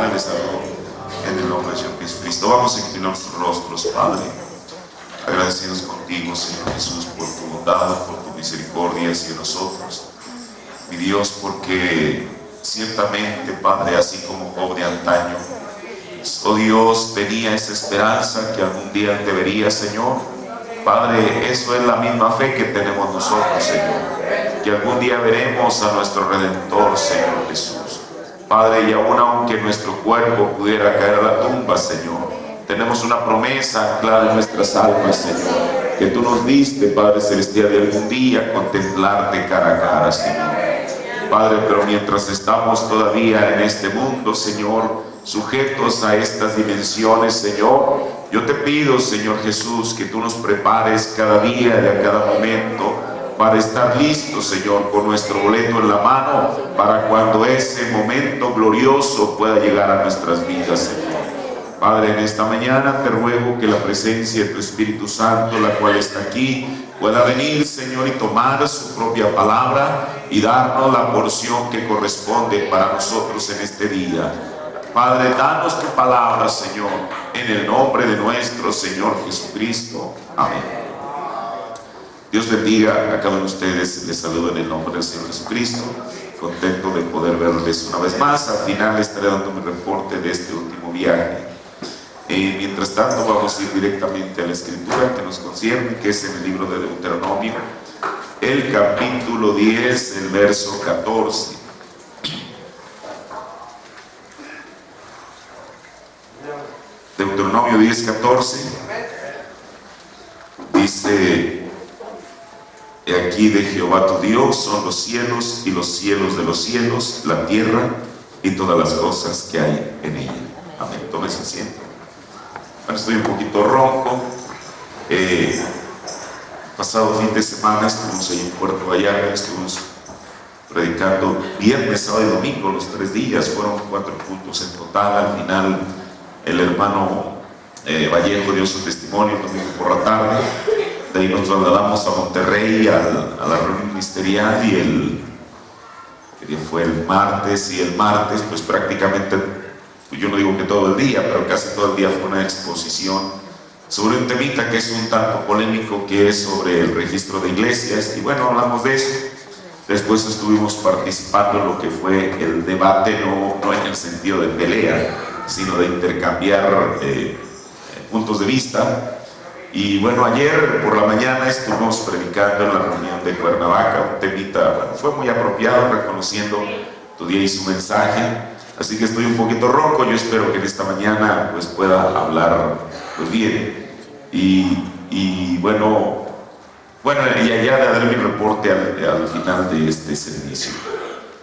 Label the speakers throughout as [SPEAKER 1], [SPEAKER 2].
[SPEAKER 1] Padre, les saludo en el nombre de Señor Jesucristo. Vamos a inclinar nuestros rostros, Padre, agradecidos contigo, Señor Jesús, por tu bondad, por tu misericordia hacia nosotros. Mi Dios, porque ciertamente, Padre, así como Job de antaño, oh Dios, tenía esa esperanza que algún día te vería, Señor. Padre, eso es la misma fe que tenemos nosotros, Señor, que algún día veremos a nuestro Redentor, Señor Jesús. Padre, y aunque nuestro cuerpo pudiera caer a la tumba, Señor, tenemos una promesa anclada en nuestras almas, Señor, que tú nos diste, Padre Celestial, de algún día contemplarte cara a cara, Señor. Padre, pero mientras estamos todavía en este mundo, Señor, sujetos a estas dimensiones, Señor, yo te pido, Señor Jesús, que tú nos prepares cada día y a cada momento para estar listos, Señor, con nuestro boleto en la mano, para cuando ese momento glorioso pueda llegar a nuestras vidas, Señor. Padre, en esta mañana te ruego que la presencia de tu Espíritu Santo, la cual está aquí, pueda venir, Señor, y tomar su propia palabra y darnos la porción que corresponde para nosotros en este día. Padre, danos tu palabra, Señor, en el nombre de nuestro Señor Jesucristo. Amén. Dios bendiga a cada uno de ustedes. Les saludo en el nombre del Señor Jesucristo. Contento de poder verles una vez más. Al final estaré dando mi reporte de este último viaje. Mientras tanto, vamos a ir directamente a la escritura que nos concierne, que es en el libro de Deuteronomio, el capítulo 10, el verso 14. Deuteronomio 10, 14 dice: he aquí de Jehová tu Dios son los cielos y los cielos de los cielos, la tierra y todas las cosas que hay en ella. Amén. Tómese asiento. Bueno, estoy un poquito ronco. Pasado fin de semana estuvimos ahí en Puerto Vallarta, estuvimos predicando viernes, sábado y domingo, los 3 días, fueron 4 puntos en total. Al final el hermano Vallejo dio su testimonio el domingo por la tarde. De ahí nos trasladamos a Monterrey a la reunión ministerial, y fue el martes, y el martes pues prácticamente, yo no digo que todo el día, pero casi todo el día fue una exposición sobre un temita que es un tanto polémico, que es sobre el registro de iglesias. Y bueno, hablamos de eso. Después estuvimos participando en lo que fue el debate, no en el sentido de pelea, sino de intercambiar puntos de vista. Y bueno, ayer por la mañana estuvimos predicando en la reunión de Cuernavaca, un temita, bueno, fue muy apropiado, reconociendo tu día y su mensaje. Así que estoy un poquito ronco. Yo espero que en esta mañana pues pueda hablar pues bien. Y bueno, y allá daré mi reporte al final de este servicio.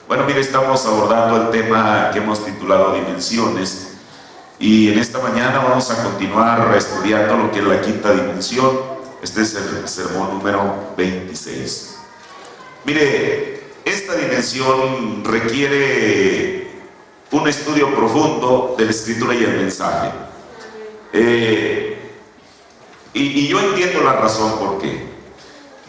[SPEAKER 1] Bueno, mire, estamos abordando el tema que hemos titulado Dimensiones. Y en esta mañana vamos a continuar estudiando lo que es la quinta dimensión. Este es el sermón número 26. Mire, esta dimensión requiere un estudio profundo de la escritura y el mensaje. Y yo entiendo la razón por qué.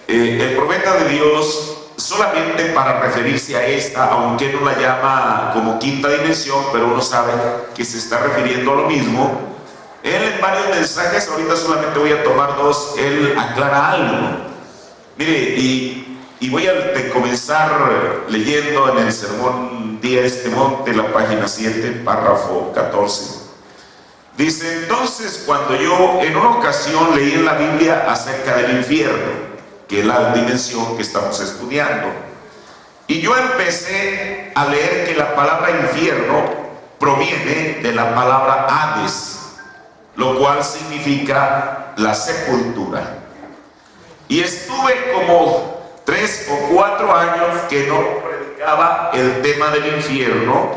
[SPEAKER 1] El profeta de Dios, solamente para referirse a esta, aunque no la llama como quinta dimensión, pero uno sabe que se está refiriendo a lo mismo, él en varios mensajes, ahorita solamente voy a tomar 2, él aclara algo. Mire, y voy a comenzar leyendo en el sermón Día de este monte, la página 7, párrafo 14. Dice: entonces, cuando yo en una ocasión leí en la Biblia acerca del infierno, que es la dimensión que estamos estudiando, y yo empecé a leer que la palabra infierno proviene de la palabra Hades, lo cual significa la sepultura. Y estuve como 3 o 4 años que no predicaba el tema del infierno,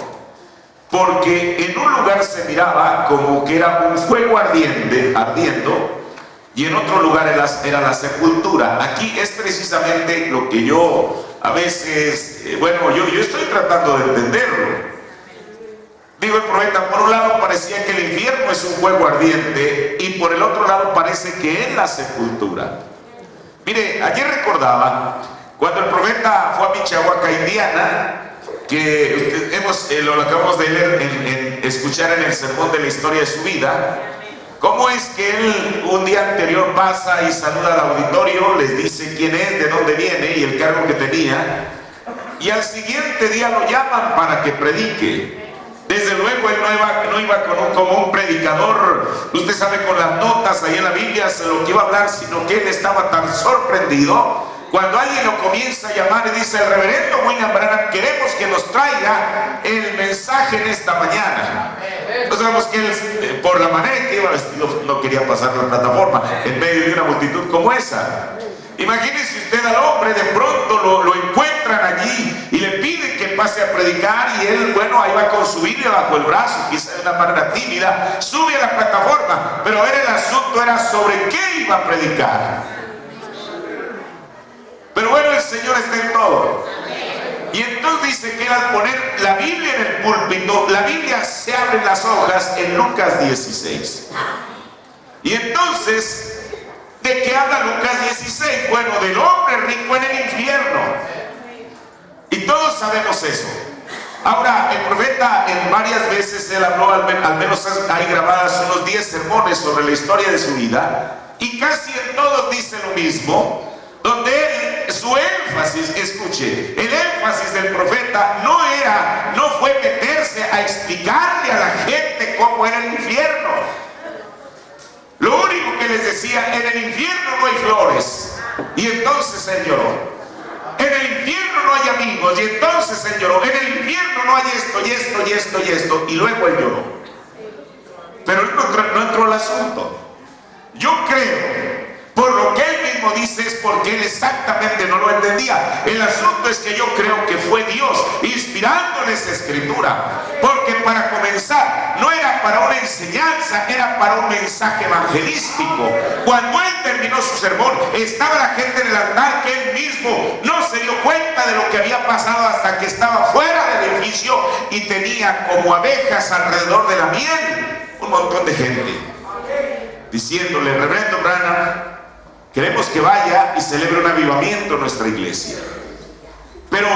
[SPEAKER 1] porque en un lugar se miraba como que era un fuego ardiendo, y en otro lugar era la sepultura. Aquí es precisamente lo que yo a veces, yo estoy tratando de entenderlo. Digo, el profeta, por un lado parecía que el infierno es un fuego ardiente, y por el otro lado parece que es la sepultura. Mire, ayer recordaba cuando el profeta fue a Michoacán, Indiana, que lo acabamos de leer, escuchar en el sermón de la historia de su vida. ¿Cómo es que él un día anterior pasa y saluda al auditorio, les dice quién es, de dónde viene y el cargo que tenía, y al siguiente día lo llaman para que predique? Desde luego él no iba como un predicador, usted sabe, con las notas ahí en la Biblia de lo que iba a hablar, sino que él estaba tan sorprendido cuando alguien lo comienza a llamar y dice: el reverendo William Branham, queremos que nos traiga el mensaje en esta mañana. Entonces vemos que él, por la manera en que iba vestido, no quería pasar la plataforma en medio de una multitud como esa. Imagínese usted al hombre, de pronto lo encuentran allí y le piden que pase a predicar, y él, bueno, ahí va con su Biblia bajo el brazo, quizá de una manera tímida, sube a la plataforma, pero el asunto era sobre qué iba a predicar. Pero bueno, el Señor está en todo. Y entonces dice que al poner la Biblia en el púlpito, la Biblia se abre las hojas en Lucas 16. Y entonces, ¿de qué habla Lucas 16? Bueno, del hombre rico en el infierno. Y todos sabemos eso. Ahora, el profeta en varias veces él habló, al menos hay grabadas unos 10 sermones sobre la historia de su vida, y casi en todos dice lo mismo, donde él, su énfasis, escuche, el énfasis del profeta no fue meterse a explicarle a la gente cómo era el infierno. Lo único que les decía: en el infierno no hay flores. Y entonces él lloró. En el infierno no hay amigos. Y entonces él lloró. En el infierno no hay esto y esto y esto y esto. Y luego él lloró. Pero él no entró al asunto. Yo creo, por lo que él mismo dice, es porque él exactamente no lo entendía. El asunto es que yo creo que fue Dios inspirándole esa escritura, porque para comenzar no era para una enseñanza, era para un mensaje evangelístico. Cuando él terminó su sermón, estaba la gente en el altar que él mismo no se dio cuenta de lo que había pasado hasta que estaba fuera del edificio y tenía como abejas alrededor de la miel un montón de gente diciéndole: reverendo Branham, queremos que vaya y celebre un avivamiento en nuestra iglesia. Pero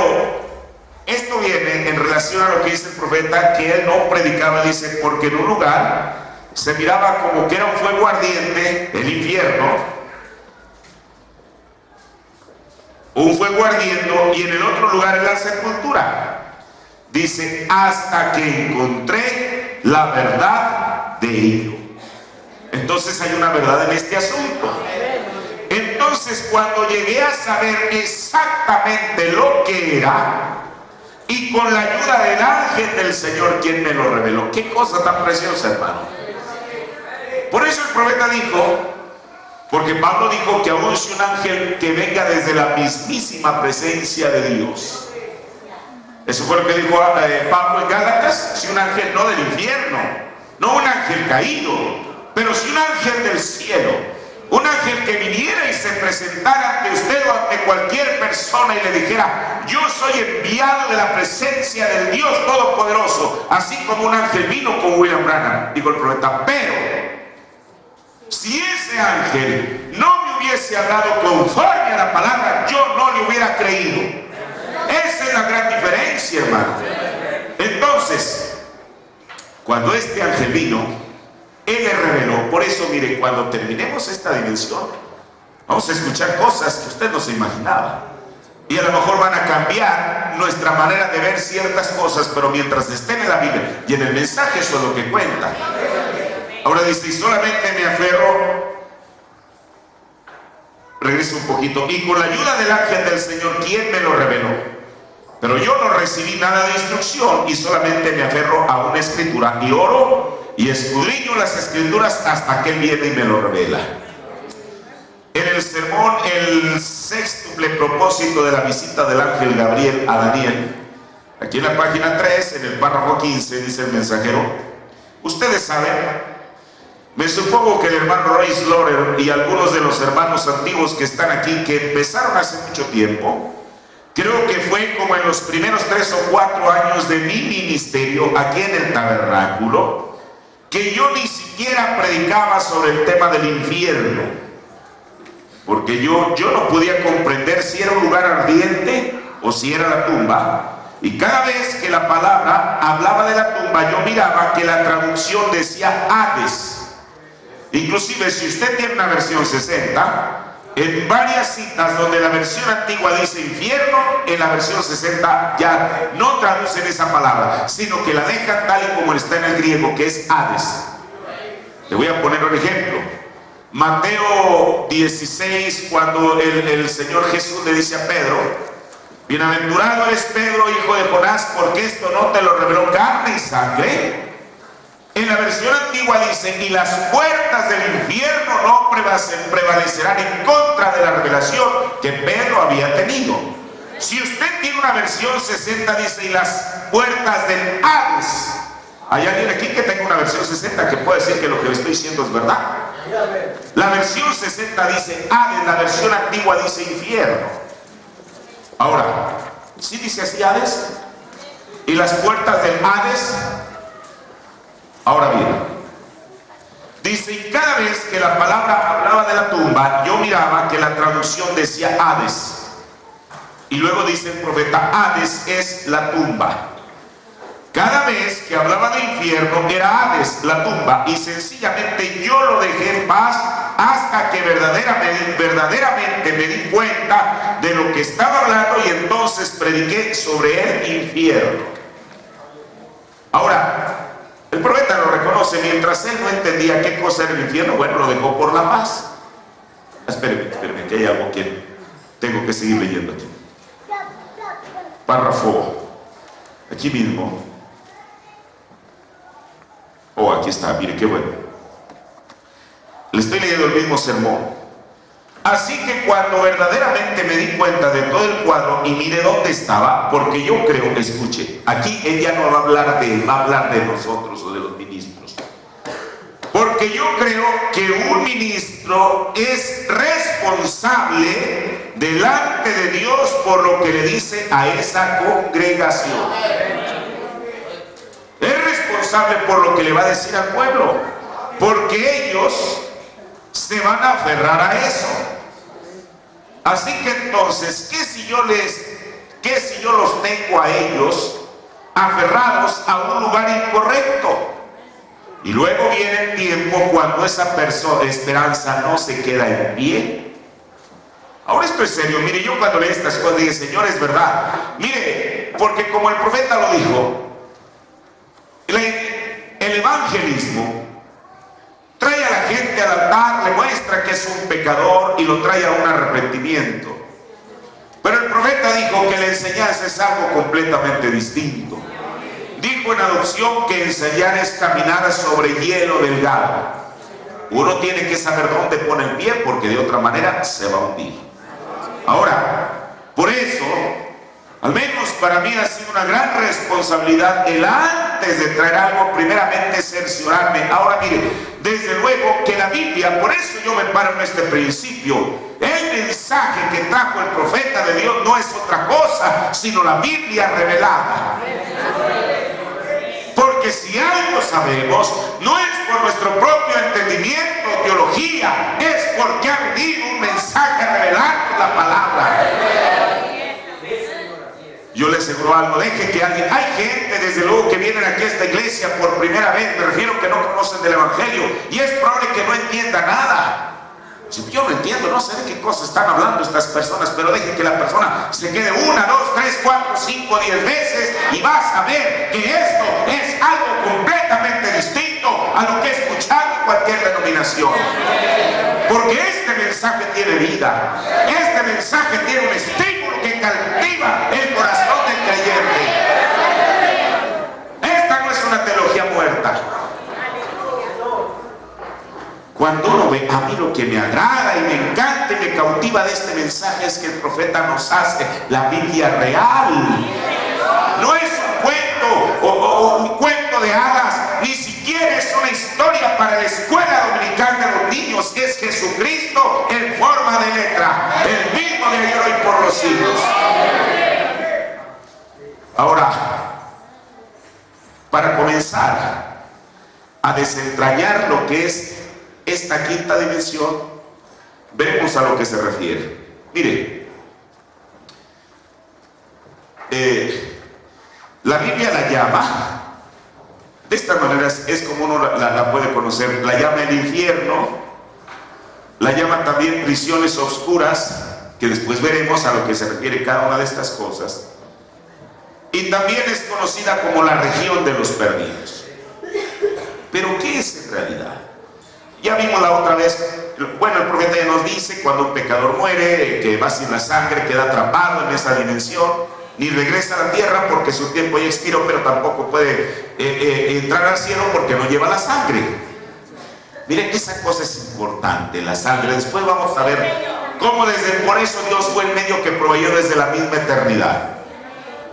[SPEAKER 1] esto viene en relación a lo que dice el profeta, que él no predicaba, dice, porque en un lugar se miraba como que era un fuego ardiente, el infierno, un fuego ardiendo, y en el otro lugar en la sepultura. Dice: hasta que encontré la verdad de ello. Entonces hay una verdad en este asunto. Entonces, cuando llegué a saber exactamente lo que era, y con la ayuda del ángel del Señor, quien me lo reveló, qué cosa tan preciosa, hermano. Por eso el profeta dijo, porque Pablo dijo que aún si un ángel que venga desde la mismísima presencia de Dios, eso fue lo que dijo Pablo en Gálatas, si un ángel no del infierno, no un ángel caído, pero si un ángel del cielo, un ángel que viniera y se presentara ante usted o ante cualquier persona y le dijera: yo soy enviado de la presencia del Dios Todopoderoso, así como un ángel vino con William Branham, dijo el profeta. Pero si ese ángel no me hubiese hablado conforme a la palabra, yo no le hubiera creído. Esa es la gran diferencia, hermano. Entonces, cuando este ángel vino, él le reveló. Por eso, mire, cuando terminemos esta dimensión, vamos a escuchar cosas que usted no se imaginaba, y a lo mejor van a cambiar nuestra manera de ver ciertas cosas, pero mientras estén en la Biblia y en el mensaje, eso es lo que cuenta. Ahora dice: y solamente me aferro, regreso un poquito, y con la ayuda del ángel del Señor, quien me lo reveló. Pero yo no recibí nada de instrucción, y solamente me aferro a una escritura, y oro y escudriño las escrituras hasta que él viene y me lo revela. En el sermón, el sextuple propósito de la visita del ángel Gabriel a Daniel, aquí en la página 3, en el párrafo 15, dice el mensajero: ustedes saben, me supongo que el hermano Royce Lorer y algunos de los hermanos antiguos que están aquí, que empezaron hace mucho tiempo, creo que fue como en los primeros 3 o 4 años de mi ministerio aquí en el tabernáculo, que yo ni siquiera predicaba sobre el tema del infierno, porque yo no podía comprender si era un lugar ardiente o si era la tumba, Y cada vez que la palabra hablaba de la tumba, yo miraba que la traducción decía Hades. Inclusive si usted tiene una versión 60, en varias citas donde la versión antigua dice infierno, en la versión 60 ya no traducen esa palabra, sino que la dejan tal y como está en el griego, que es Hades. Le voy a poner un ejemplo. Mateo 16, cuando el Señor Jesús le dice a Pedro: bienaventurado eres Pedro, hijo de Jonás, porque esto no te lo reveló carne y sangre. En la versión antigua dice: y las puertas del infierno no prevalecerán en contra de la revelación que Pedro había tenido. Si usted tiene una versión 60, dice: y las puertas del Hades. ¿Hay alguien aquí que tenga una versión 60 que puede decir que lo que le estoy diciendo es verdad? La versión 60 dice Hades, la versión antigua dice infierno. Ahora, ¿sí dice así Hades? ¿Y las puertas del Hades? Ahora bien, dice: y cada vez que la palabra hablaba de la tumba, yo miraba que la traducción decía Hades. Y luego dice el profeta: Hades es la tumba. Cada vez que hablaba de infierno era Hades, la tumba, y sencillamente yo lo dejé en paz hasta que verdaderamente me di cuenta de lo que estaba hablando, y entonces prediqué sobre el infierno. Ahora, el profeta lo reconoce. Mientras él no entendía qué cosa era el infierno, bueno, lo dejó por la paz. Espérenme, que hay algo que tengo que seguir leyendo aquí. Párrafo, aquí mismo. Oh, aquí está, mire qué bueno. Le estoy leyendo el mismo sermón. Así que cuando verdaderamente me di cuenta de todo el cuadro y miré dónde estaba, porque yo creo, escuche, aquí ella no va a hablar de él, va a hablar de nosotros o de los ministros. Porque yo creo que un ministro es responsable delante de Dios por lo que le dice a esa congregación. Es responsable por lo que le va a decir al pueblo, porque ellos se van a aferrar a eso. Así que entonces, ¿qué si yo los tengo a ellos aferrados a un lugar incorrecto? Y luego viene el tiempo cuando esa esperanza no se queda en pie. Ahora esto es serio. Mire, yo cuando leí estas cosas dije: Señor, es verdad. Mire, porque como el profeta lo dijo, el evangelismo trae a la gente al altar, le muestra que es un pecador y lo trae a un arrepentimiento. Pero el profeta dijo que la enseñanza es algo completamente distinto. Dijo en adopción que enseñar es caminar sobre hielo delgado. Uno tiene que saber dónde pone el pie, porque de otra manera se va a hundir. Ahora, por eso, al menos para mí ha sido una gran responsabilidad el antes de traer algo, primeramente cerciorarme. Ahora mire, desde luego que la Biblia, por eso yo me paro en este principio, el mensaje que trajo el profeta de Dios no es otra cosa sino la Biblia revelada. Porque si algo sabemos, no es por nuestro propio entendimiento o teología, es porque ha venido un mensaje revelando la palabra. Yo le aseguro algo, deje que alguien, hay gente desde luego que vienen aquí a esta iglesia por primera vez, me refiero que no conocen del evangelio, y es probable que no entienda nada. Si yo no entiendo, no sé de qué cosas están hablando estas personas, pero deje que la persona se quede 1, 2, 3, 4, 5, 10 veces y vas a ver que esto es algo completamente distinto a lo que he escuchado en cualquier denominación. Porque este mensaje tiene vida, este mensaje tiene un estímulo que cautiva el corazón del creyente. Esta no es una teología muerta. Cuando uno ve, a mí lo que me agrada y me encanta y me cautiva de este mensaje es que el profeta nos hace la Biblia real. No es un cuento o un cuento de hadas, ni siquiera es una historia para la escuela dominical de los niños. Es Jesucristo en forma de letra, el mismo de ayer, hoy, por los siglos. Ahora, para comenzar a desentrañar lo que es esta quinta dimensión, veremos a lo que se refiere. Mire, La Biblia la llama, de esta manera es como uno la puede conocer, la llama el infierno, la llama también prisiones oscuras, que después veremos a lo que se refiere cada una de estas cosas, y también es conocida como la región de los perdidos. ¿Pero qué es en realidad? Ya vimos la otra vez, bueno, el profeta ya nos dice, cuando un pecador muere, que va sin la sangre, queda atrapado en esa dimensión, ni regresa a la tierra porque su tiempo ya expiró, pero tampoco puede entrar al cielo porque no lleva la sangre. Miren, esa cosa es importante, la sangre. Después vamos a ver cómo por eso Dios fue el medio que proveyó desde la misma eternidad.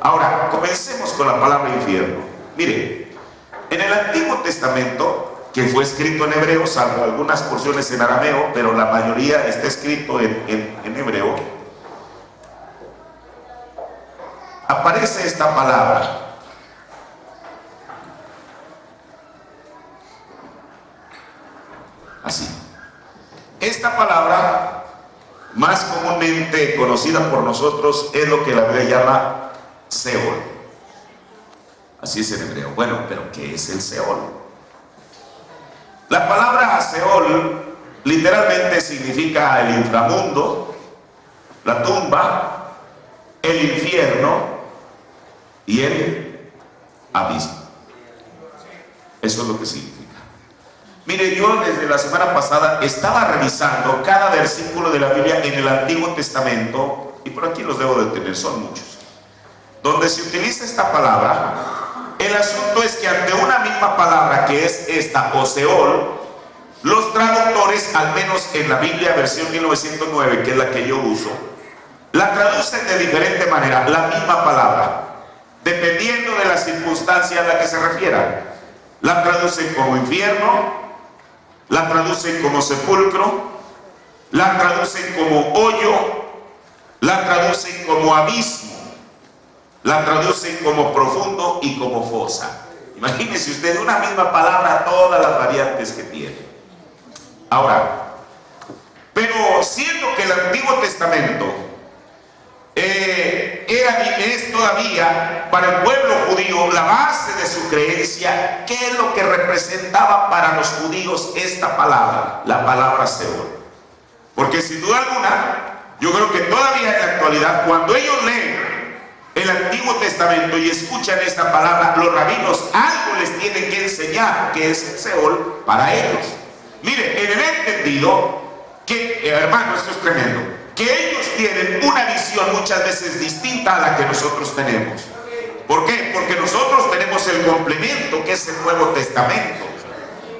[SPEAKER 1] Ahora, comencemos con la palabra infierno. Mire, en el Antiguo Testamento, que fue escrito en hebreo, salvo algunas porciones en arameo, pero la mayoría está escrito en hebreo, aparece esta palabra. Así. Esta palabra, más comúnmente conocida por nosotros, es lo que la Biblia llama Seol. Así es en hebreo. Bueno, pero ¿qué es el Seol? La palabra Seol literalmente significa el inframundo, la tumba, el infierno y el abismo. Eso es lo que significa. Mire, yo desde la semana pasada estaba revisando cada versículo de la Biblia en el Antiguo Testamento, y por aquí los debo de tener, son muchos, donde se utiliza esta palabra. El asunto es que ante una misma palabra, que es esta, o Seol, los traductores, al menos en la Biblia versión 1909, que es la que yo uso, la traducen de diferente manera, la misma palabra, dependiendo de la circunstancia a la que se refiera. La traducen como infierno, la traducen como sepulcro, la traducen como hoyo, la traducen como abismo, la traducen como profundo y como fosa. Imagínese usted, una misma palabra, todas las variantes que tiene. Ahora, pero siendo que el Antiguo Testamento es todavía para el pueblo judío la base de su creencia, ¿qué es lo que representaba para los judíos esta palabra? La palabra Seol. Porque sin duda alguna, yo creo que todavía en la actualidad, cuando ellos leen el Antiguo Testamento y escuchan esta palabra, los rabinos algo les tienen que enseñar que es Seol para ellos. Mire, en el entendido que, hermano, esto es tremendo, que ellos tienen una visión muchas veces distinta a la que nosotros tenemos. ¿Por qué? Porque nosotros tenemos el complemento, que es el Nuevo Testamento.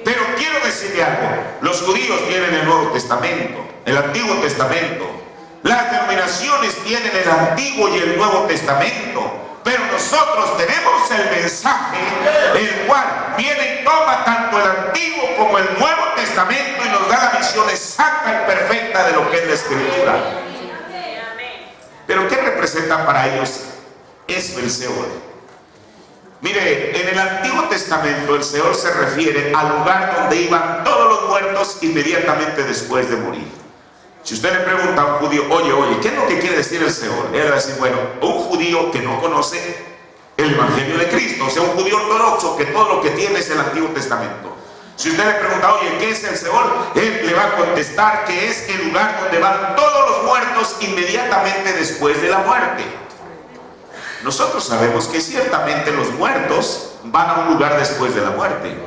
[SPEAKER 1] Pero quiero decirle algo, los judíos tienen el Nuevo Testamento, el Antiguo Testamento. Las denominaciones tienen el Antiguo y el Nuevo Testamento. Pero nosotros tenemos el mensaje, el cual viene y toma tanto el Antiguo como el Nuevo Testamento y nos da la visión exacta y perfecta de lo que es la Escritura. Pero ¿qué representa para ellos eso, el Seol? Mire, en el Antiguo Testamento el Seol se refiere al lugar donde iban todos los muertos inmediatamente después de morir. Si usted le pregunta a un judío, oye, ¿qué es lo que quiere decir el Seol? Él va a decir, bueno, un judío que no conoce el Evangelio de Cristo, o sea, un judío ortodoxo que todo lo que tiene es el Antiguo Testamento. Si usted le pregunta, oye, ¿qué es el Seol? Él le va a contestar que es el lugar donde van todos los muertos inmediatamente después de la muerte. Nosotros sabemos que ciertamente los muertos van a un lugar después de la muerte,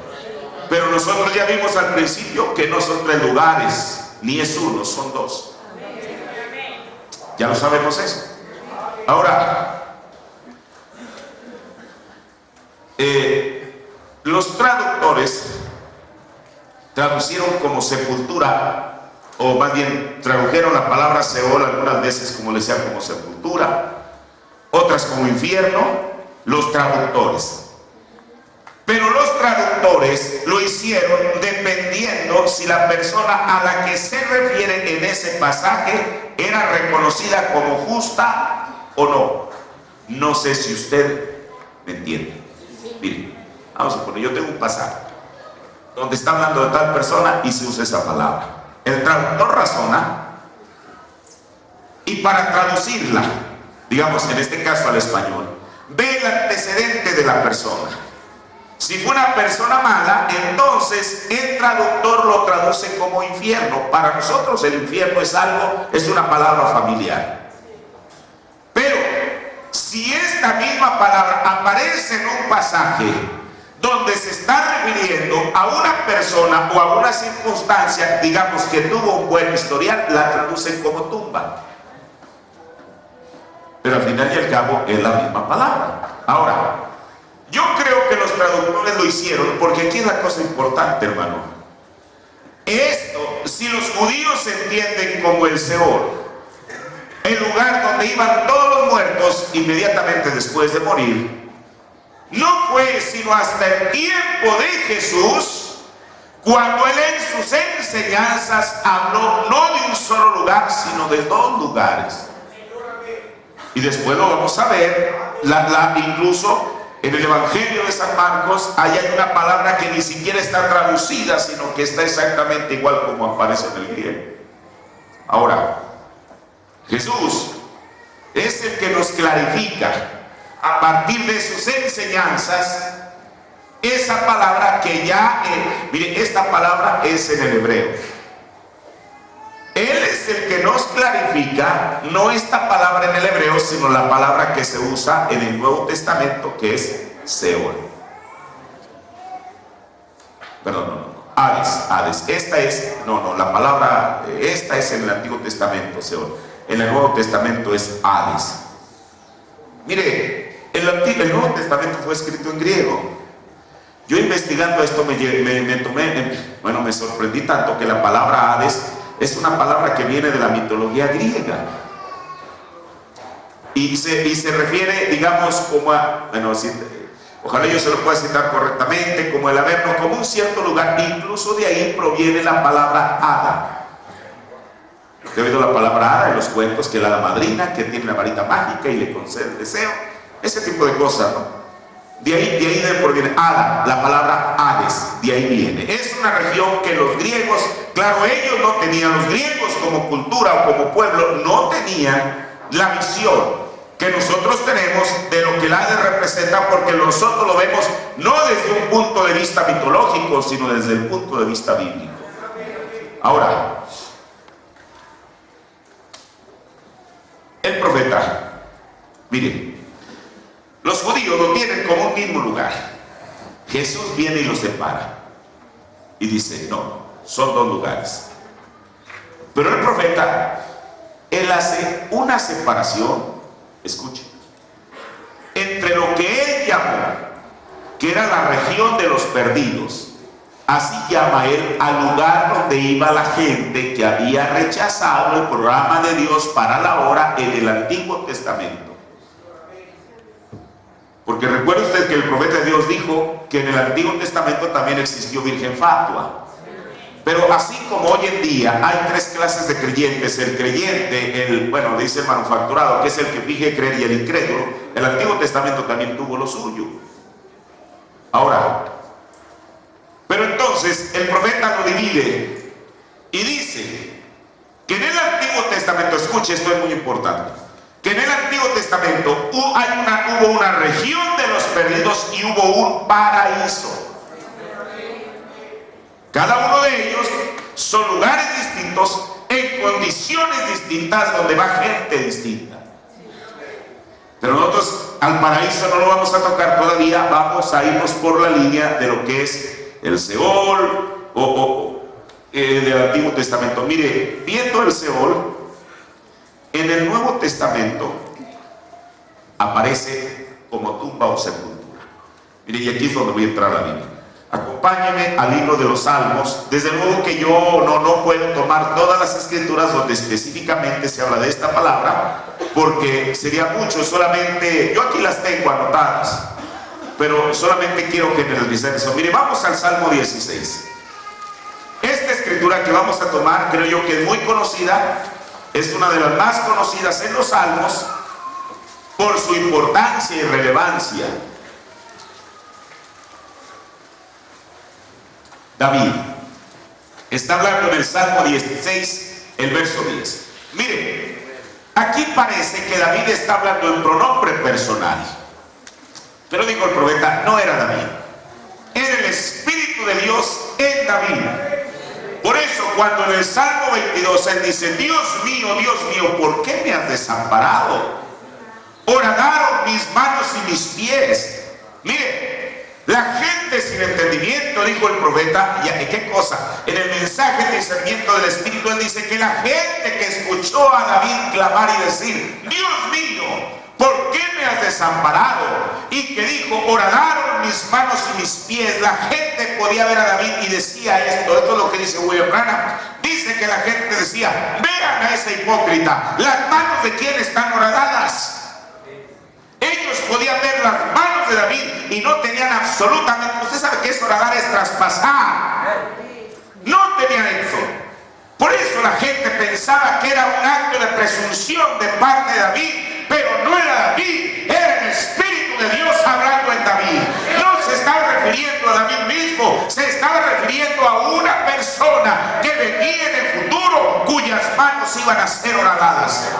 [SPEAKER 1] pero nosotros ya vimos al principio que no son 3 lugares, ni es uno, son 2. Ya lo sabemos eso. Ahora, los traductores traducieron como sepultura, o más bien tradujeron la palabra Seol algunas veces, como les decía, como sepultura, otras como infierno, los traductores. Pero los traductores lo hicieron dependiendo si la persona a la que se refiere en ese pasaje era reconocida como justa o no. No sé si usted me entiende. Mire, vamos a suponer, yo tengo un pasaje donde está hablando de tal persona y se usa esa palabra. El traductor razona y para traducirla, digamos en este caso al español, ve el antecedente de la persona. Si fue una persona mala, entonces el traductor lo traduce como infierno. Para nosotros el infierno es una palabra familiar. Pero si esta misma palabra aparece en un pasaje donde se está refiriendo a una persona o a una circunstancia, digamos que tuvo un buen historial, la traducen como tumba. Pero al final y al cabo es la misma palabra. Ahora, yo creo que los traductores lo hicieron porque aquí es la cosa importante, hermano. Esto, si los judíos entienden como el Seol, el lugar donde iban todos los muertos inmediatamente después de morir, no fue sino hasta el tiempo de Jesús, cuando él en sus enseñanzas habló no de un solo lugar, sino de dos lugares. Y después lo vamos a ver, incluso en el Evangelio de San Marcos, ahí hay una palabra que ni siquiera está traducida, sino que está exactamente igual como aparece en el griego. Ahora, Jesús es el que nos clarifica a partir de sus enseñanzas esa palabra que ya, mire, esta palabra es en el hebreo. Él es el que nos clarifica, no esta palabra en el hebreo, sino la palabra que se usa en el Nuevo Testamento, que es Seol. Perdón, Hades. Esta es, la palabra, esta es en el Antiguo Testamento, Seol. En el Nuevo Testamento es Hades. Mire, el Nuevo Testamento fue escrito en griego. Yo investigando esto me sorprendí tanto que la palabra Hades es una palabra que viene de la mitología griega y se refiere, digamos, como a, ojalá yo se lo pueda citar correctamente, como el Averno, como un cierto lugar. Incluso de ahí proviene la palabra hada. ¿Usted ha oído la palabra hada en los cuentos? Que la hada madrina, que tiene una varita mágica y le concede el deseo, ese tipo de cosas, ¿no? De ahí proviene Hada, la palabra Hades, de ahí viene. Es una región que los griegos, claro, ellos no tenían, los griegos como cultura o como pueblo, no tenían la visión que nosotros tenemos de lo que el Hades representa, porque nosotros lo vemos no desde un punto de vista mitológico, sino desde el punto de vista bíblico. Ahora, el profeta, miren, los judíos lo tienen como un mismo lugar. Jesús viene y los separa y dice, no, son dos lugares. Pero el profeta, él hace una separación, escuchen, entre lo que él llamó, que era la región de los perdidos. Así llama él al lugar donde iba la gente que había rechazado el programa de Dios para la hora en el Antiguo Testamento. Porque recuerde usted que el profeta de Dios dijo que en el Antiguo Testamento también existió virgen fatua. Pero así como hoy en día hay tres clases de creyentes: el creyente, dice el manufacturado, que es el que finge creer, y el incrédulo, el Antiguo Testamento también tuvo lo suyo. Ahora, pero entonces el profeta lo divide y dice que en el Antiguo Testamento, escuche, esto es muy importante, que en el Antiguo Testamento hubo una región de los perdidos y hubo un paraíso. Cada uno de ellos son lugares distintos, en condiciones distintas, donde va gente distinta. Pero nosotros al paraíso no lo vamos a tocar todavía, vamos a irnos por la línea de lo que es el Seol del Antiguo Testamento. Mire, viendo el Seol, en el Nuevo Testamento aparece como tumba o sepultura. Mire, y aquí es donde voy a entrar a la Biblia. Acompáñeme al libro de los Salmos. Desde luego que yo no puedo tomar todas las escrituras donde específicamente se habla de esta palabra, porque sería mucho. Solamente, yo aquí las tengo anotadas, pero solamente quiero generalizar eso. Mire, vamos al Salmo 16. Esta escritura que vamos a tomar, creo yo que es muy conocida. Es una de las más conocidas en los Salmos por su importancia y relevancia. David está hablando en el Salmo 16, el verso 10. Miren, aquí parece que David está hablando en pronombre personal. Pero dijo el profeta, no era David, era el Espíritu de Dios en David. Por eso cuando en el Salmo 22 él dice, Dios mío, ¿por qué me has desamparado? Horadaron mis manos y mis pies. Mire, la gente sin entendimiento, dijo el profeta, ¿qué cosa? En el mensaje de discernimiento del Espíritu, él dice que la gente que escuchó a David clamar y decir, Dios mío, ¿por qué me has desamparado? Y que dijo, horadaron mis manos y mis pies. La gente podía ver a David y decía esto es lo que dice William Branham. Dice que la gente decía, vean a ese hipócrita, las manos de quién están horadadas. Ellos podían ver las manos de David y no tenían absolutamente, usted sabe que es horadar, es traspasar. No tenían eso. Por eso la gente pensaba que era un acto de presunción de parte de David, pero no era David, era el Espíritu de Dios hablando en David. No se estaba refiriendo a David mismo, se estaba refiriendo a una persona que venía en el futuro, cuyas manos iban a ser horadadas.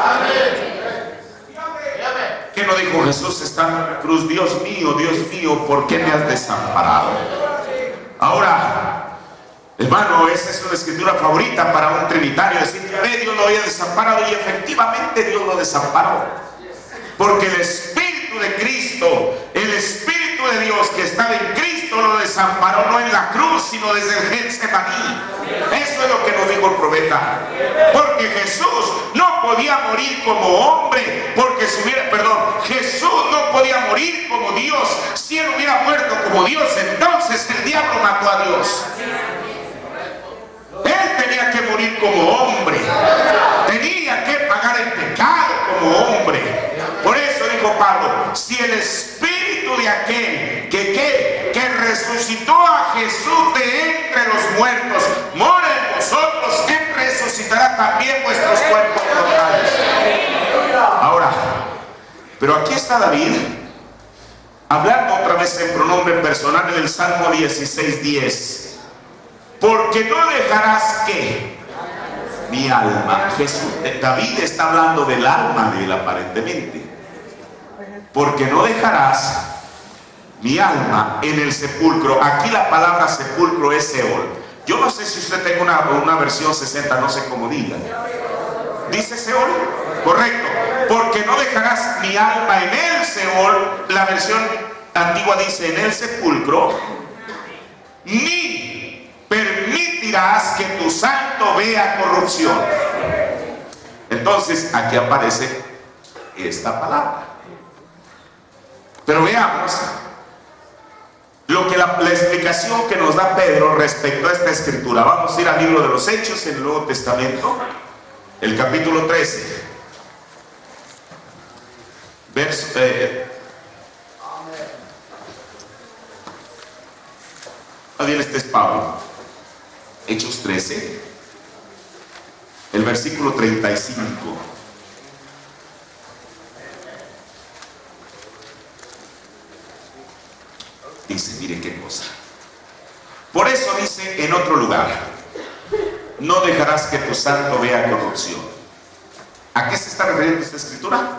[SPEAKER 1] ¿Qué no dijo Jesús estando en la cruz? Dios mío, ¿por qué me has desamparado? Ahora, hermano, esa es una escritura favorita para un trinitario, decir que Dios lo había desamparado, y efectivamente Dios lo desamparó, porque el Espíritu de Cristo, el Espíritu de Dios que estaba en Cristo lo desamparó, no en la cruz, sino desde el Getsemaní. Eso es lo que nos dijo el profeta, porque Jesús no podía morir como hombre, porque si hubiera, Jesús no podía morir como Dios. Si él hubiera muerto como Dios, entonces el diablo mató a Dios. Él tenía que morir como hombre, tenía que pagar el pecado como hombre. Por eso dijo Pablo, si el Espíritu de aquel que resucitó a Jesús de entre los muertos mora en vosotros, él resucitará también vuestros cuerpos mortales. Ahora, pero aquí está David hablando otra vez en pronombre personal en el Salmo 16:10. Porque no dejarás que mi alma, David está hablando del alma de él aparentemente. Porque no dejarás mi alma en el sepulcro. Aquí la palabra sepulcro es Seol. Yo no sé si usted tenga una versión 60, no sé cómo diga. ¿Dice Seol? Correcto. Porque no dejarás mi alma en el Seol. La versión antigua dice en el sepulcro. Ni permitirás que tu santo vea corrupción. Entonces aquí aparece esta palabra. Pero veamos lo que la explicación que nos da Pedro respecto a esta escritura. Vamos a ir al libro de los Hechos en el Nuevo Testamento, el capítulo 13, verso este es Pablo. Hechos 13, el versículo 35. Dice, mire qué cosa. Por eso dice en otro lugar, no dejarás que tu santo vea corrupción. ¿A qué se está refiriendo esta escritura?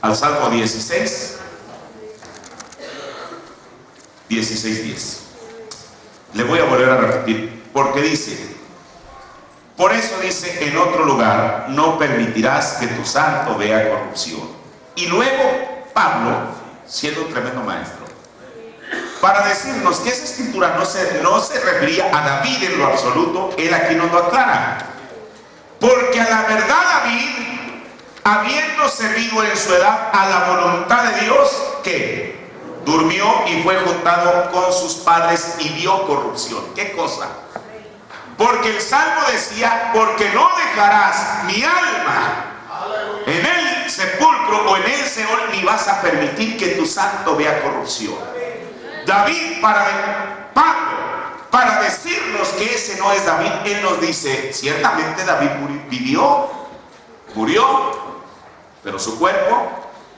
[SPEAKER 1] Al Salmo 16, 10. Le voy a volver a repetir, porque dice, por eso dice en otro lugar, no permitirás que tu santo vea corrupción. Y luego Pablo, siendo un tremendo maestro, para decirnos que esa escritura no se refería a David en lo absoluto, él aquí nos lo aclara. Porque a la verdad David, habiendo servido en su edad a la voluntad de Dios, ¿qué? Durmió y fue juntado con sus padres y vio corrupción. ¿Qué cosa? Porque el Salmo decía, porque no dejarás mi alma en el sepulcro o en el Seol, ni vas a permitir que tu santo vea corrupción. David, para decirnos que ese no es David, él nos dice, ciertamente David murió, pero su cuerpo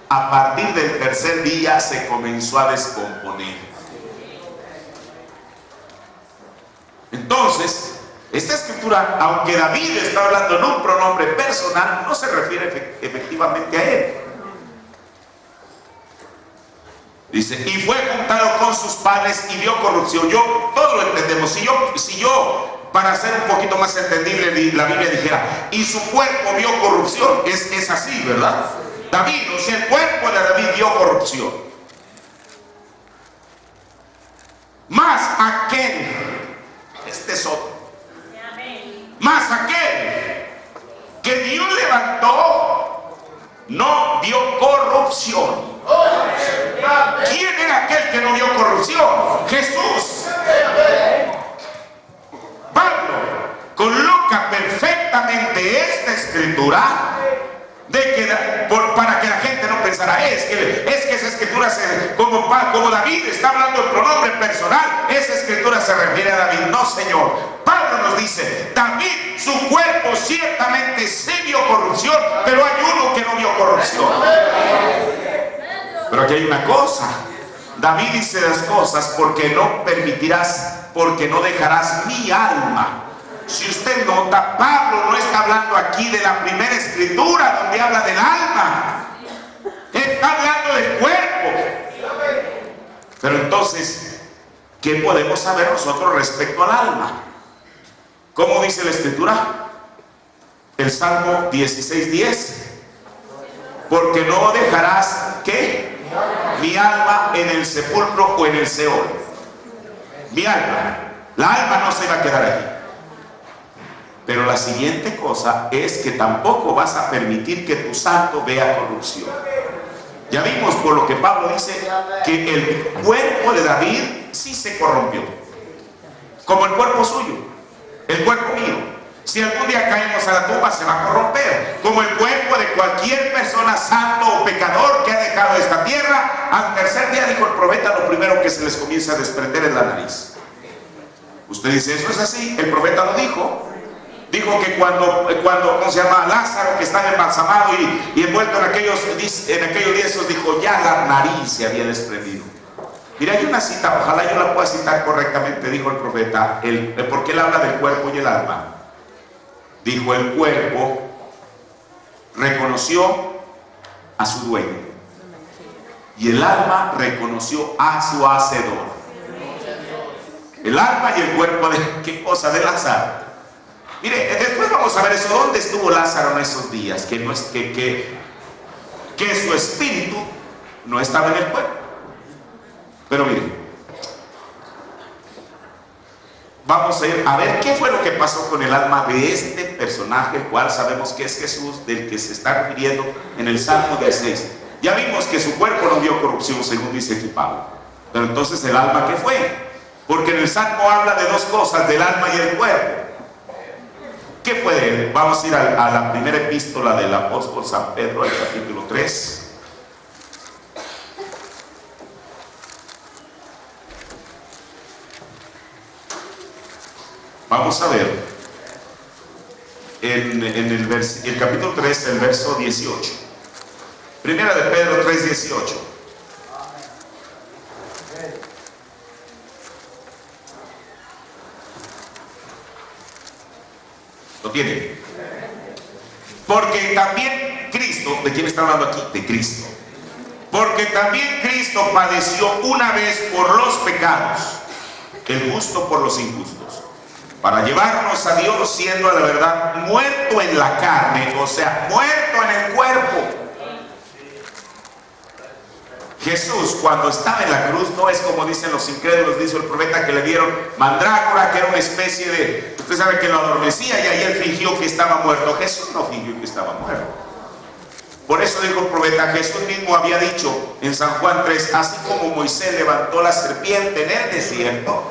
[SPEAKER 1] a partir del tercer día se comenzó a descomponer. Entonces, esta escritura, aunque David está hablando en un pronombre personal, no se refiere efectivamente a él. Dice, y fue juntado con sus padres y vio corrupción. Todo lo entendemos. Si yo, para hacer un poquito más entendible, la Biblia dijera, y su cuerpo vio corrupción, es así, ¿verdad? David, o sea, el cuerpo de David vio corrupción. Más aquel, este es otro, más aquel que Dios levantó, no vio corrupción. ¿Quién era aquel que no vio corrupción? Jesús. Pablo coloca perfectamente esta escritura para que la gente no pensara, es que esa escritura, como David está hablando en pronombre personal, esa escritura se refiere a David. No, Señor. Pablo nos dice, David, su cuerpo ciertamente sí vio corrupción, pero hay uno que no vio corrupción. Pero aquí hay una cosa. David dice las cosas porque no permitirás, porque no dejarás mi alma. Si usted nota, Pablo no está hablando aquí de la primera escritura donde habla del alma. Está hablando del cuerpo. Pero entonces, ¿qué podemos saber nosotros respecto al alma? ¿Cómo dice la escritura? El Salmo 16:10. Porque no dejarás, ¿qué? Mi alma en el sepulcro o en el Seol. Mi alma. La alma no se va a quedar allí. Pero la siguiente cosa es que tampoco vas a permitir que tu santo vea corrupción. Ya vimos por lo que Pablo dice que el cuerpo de David sí se corrompió, como el cuerpo suyo, el cuerpo mío. Si algún día caemos a la tumba, se va a corromper, como el cuerpo de cualquier persona santo o pecador que ha dejado esta tierra. Al tercer día, dijo el profeta, lo primero que se les comienza a desprender es la nariz. Usted dice, ¿eso es así? El profeta lo dijo. Dijo que cuando ¿cómo se llama? Lázaro, que estaba embalsamado y envuelto en aquellos lienzos, dijo, ya la nariz se había desprendido. Mira, hay una cita, ojalá yo la pueda citar correctamente, dijo el profeta, porque él habla del cuerpo y el alma. Dijo, el cuerpo reconoció a su dueño y el alma reconoció a su hacedor. El alma y el cuerpo, ¿qué cosa? De Lázaro. Mire, después vamos a ver eso. ¿Dónde estuvo Lázaro en esos días? Que su espíritu no estaba en el cuerpo. Pero mire, vamos a ir a ver qué fue lo que pasó con el alma de este personaje, el cual sabemos que es Jesús, del que se está refiriendo en el Salmo 16. Ya vimos que su cuerpo no vio corrupción, según dice aquí Pablo. Pero entonces, ¿el alma qué fue? Porque en el Salmo habla de dos cosas, del alma y el cuerpo. ¿Qué fue de él? Vamos a ir a la primera epístola del apóstol San Pedro, el capítulo 3. Vamos a ver en el capítulo 3, el verso 18. Primera de Pedro 3, 18. ¿Lo tiene? Porque también Cristo, ¿de quién está hablando aquí? De Cristo. Porque también Cristo padeció una vez por los pecados, el justo por los injustos, para llevarnos a Dios, siendo a la verdad muerto en la carne, o sea, muerto en el cuerpo. Jesús, cuando estaba en la cruz, no es como dicen los incrédulos, dice el profeta, que le dieron mandrágora, que era una especie de, usted sabe, que lo adormecía, y ahí él fingió que estaba muerto. Jesús no fingió que estaba muerto. Por eso dijo el profeta, Jesús mismo había dicho en San Juan 3, así como Moisés levantó la serpiente en el desierto,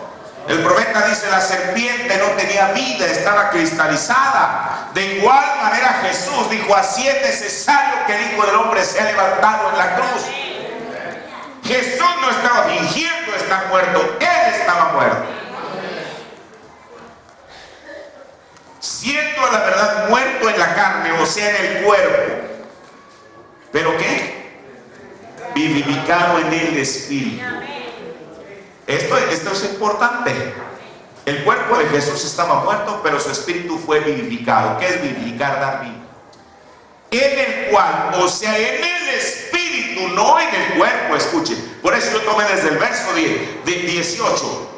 [SPEAKER 1] el profeta dice, la serpiente no tenía vida, estaba cristalizada. De igual manera Jesús dijo, así es necesario que el Hijo del Hombre sea levantado en la cruz. Jesús no estaba fingiendo estar muerto, Él estaba muerto. Siendo a la verdad muerto en la carne, o sea, en el cuerpo. ¿Pero qué? Vivificado en el espíritu. Esto es importante. El cuerpo de Jesús estaba muerto, pero su espíritu fue vivificado. ¿Qué es vivificar? Dar vida. En el cual, o sea, en el espíritu no en el cuerpo, escuche. Por eso yo tomé desde el verso de 18.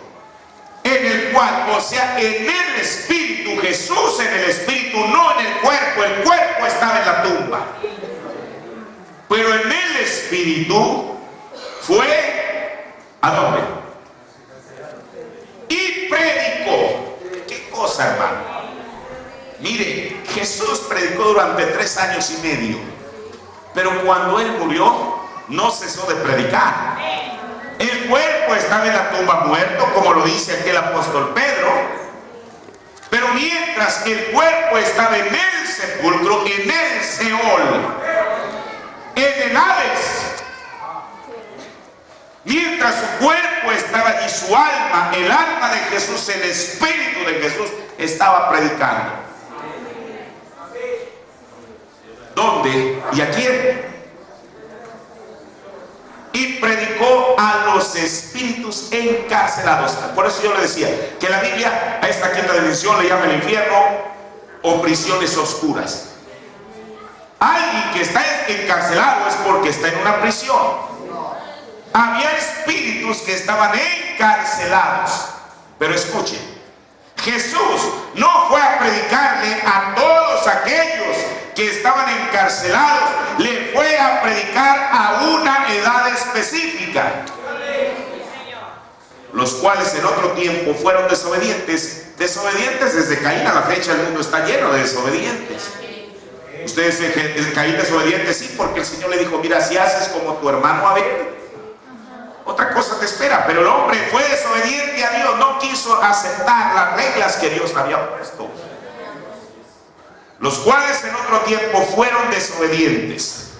[SPEAKER 1] En el cual, o sea, en el espíritu, Jesús en el espíritu, no en el cuerpo estaba en la tumba. Pero en el espíritu fue, ¿a dónde? Y predicó. ¿Qué cosa, hermano? Mire, Jesús predicó durante 3 años y medio, pero cuando Él murió, no cesó de predicar. El cuerpo estaba en la tumba muerto, como lo dice aquí el apóstol Pedro, pero mientras el cuerpo estaba en el sepulcro, en el Seol, en el Hades, mientras su cuerpo estaba allí, su alma, el alma de Jesús, el espíritu de Jesús, estaba predicando. ¿Dónde y a quién? Y predicó a los espíritus encarcelados. Por eso yo le decía que la Biblia a esta quinta dimensión le llama el infierno o prisiones oscuras. Alguien que está encarcelado es porque está en una prisión. Había espíritus que estaban encarcelados. Pero escuchen, Jesús no fue a predicarle a todos aquellos que estaban encarcelados, le fue a predicar a una edad específica, los cuales en otro tiempo fueron desobedientes. Desobedientes desde Caín a la fecha, el mundo está lleno de desobedientes. Ustedes Caín desobediente, sí, porque el Señor le dijo, mira, si haces como tu hermano Abel, otra cosa te espera. Pero el hombre fue desobediente a Dios, no quiso aceptar las reglas que Dios había puesto, los cuales en otro tiempo fueron desobedientes.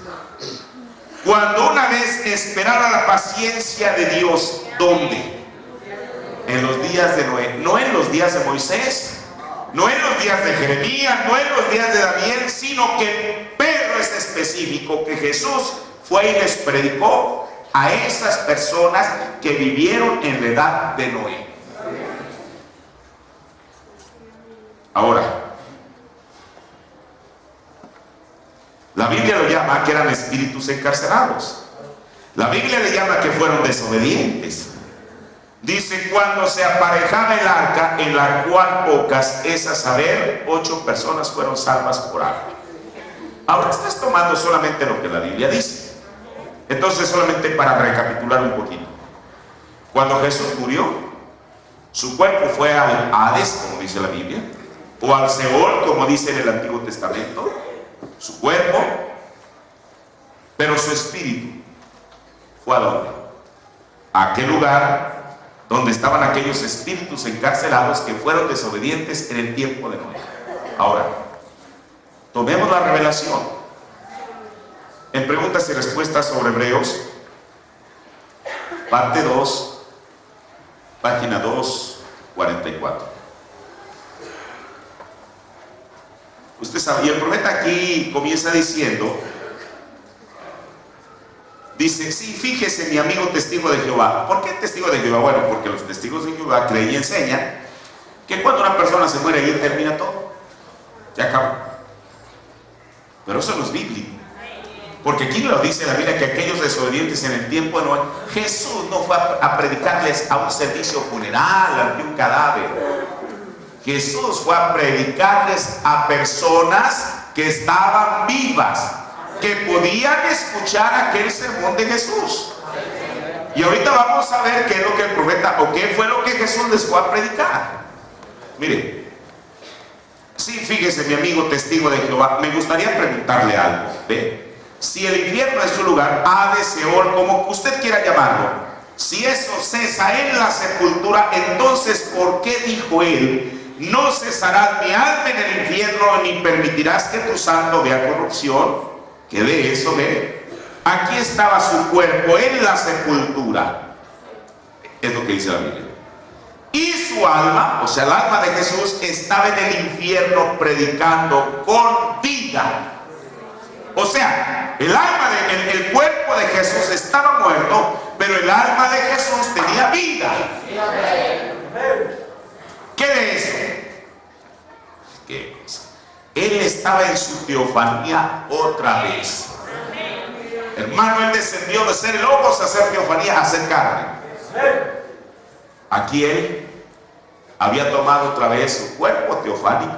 [SPEAKER 1] Cuando una vez esperaba la paciencia de Dios, ¿dónde? En los días de Noé, no en los días de Moisés, no en los días de Jeremías, no en los días de Daniel, sino que Pedro es específico, que Jesús fue y les predicó a esas personas que vivieron en la edad de Noé. Ahora, la Biblia lo llama que eran espíritus encarcelados. La Biblia le llama que fueron desobedientes. Dice, cuando se aparejaba el arca, en la cual pocas, es a saber, 8 personas fueron salvas por agua. Ahora estás tomando solamente lo que la Biblia dice. Entonces, solamente para recapitular un poquito. Cuando Jesús murió, su cuerpo fue al Hades, como dice la Biblia, o al Seol, como dice en el Antiguo Testamento. Su cuerpo, pero su espíritu fue a dónde? A aquel lugar donde estaban aquellos espíritus encarcelados que fueron desobedientes en el tiempo de Noé. Ahora, tomemos la revelación en preguntas y respuestas sobre Hebreos, parte 2, página 244. Usted sabe, y el profeta aquí comienza diciendo, dice, sí, fíjese mi amigo testigo de Jehová. ¿Por qué testigo de Jehová? Bueno, porque los testigos de Jehová creen y enseñan que cuando una persona se muere, ahí termina todo, se acaba. Pero eso no es bíblico, porque aquí nos dice la Biblia que aquellos desobedientes en el tiempo de Noé, Jesús no fue a predicarles a un servicio funeral, ante un cadáver. Jesús fue a predicarles a personas que estaban vivas, que podían escuchar aquel sermón de Jesús. Y ahorita vamos a ver qué es lo que el profeta, o qué fue lo que Jesús les fue a predicar. Mire, sí, fíjese mi amigo testigo de Jehová, me gustaría preguntarle algo. ¿Ve? Si el infierno es su lugar, Hades, Seol, como usted quiera llamarlo, si eso cesa en la sepultura, entonces ¿por qué dijo él? No cesarás mi alma en el infierno, ni permitirás que tu santo vea corrupción. ¿Qué de eso ve? Aquí estaba su cuerpo en la sepultura. Es lo que dice la Biblia. Y su alma, o sea, el alma de Jesús, estaba en el infierno predicando con vida. O sea, el alma el cuerpo de Jesús estaba muerto, pero el alma de Jesús tenía vida. ¿Qué de eso? ¿Qué cosa? Él estaba en su teofanía otra vez. Hermano, él descendió de ser logos a ser teofanía, a ser carne. Aquí él había tomado otra vez su cuerpo teofánico,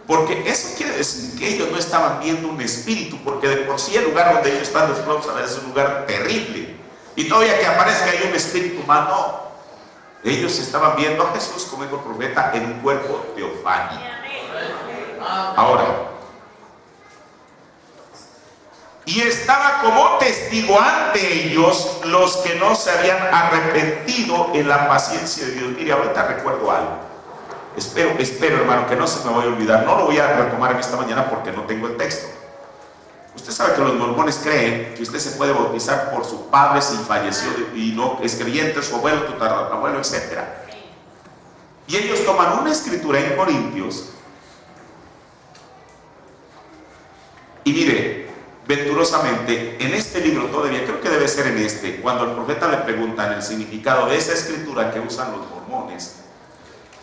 [SPEAKER 1] porque eso quiere decir que ellos no estaban viendo un espíritu, porque de por sí el lugar donde ellos están, vamos a ver, es un lugar terrible, y todavía que aparezca ahí un espíritu humano, ellos estaban viendo a Jesús, como dijo el profeta, en un cuerpo teofánico. Ahora, y estaba como testigo ante ellos los que no se habían arrepentido en la paciencia de Dios. Mire, ahorita recuerdo algo. Espero, hermano, que no se me vaya a olvidar. No lo voy a retomar en esta mañana porque no tengo el texto. Usted sabe que los mormones creen que usted se puede bautizar por su padre si falleció y no es creyente, su abuelo, tu tatarabuelo, etc. Y ellos toman una escritura en Corintios y mire, venturosamente, en este libro todavía, creo que debe ser en este, cuando el profeta le preguntan el significado de esa escritura que usan los mormones,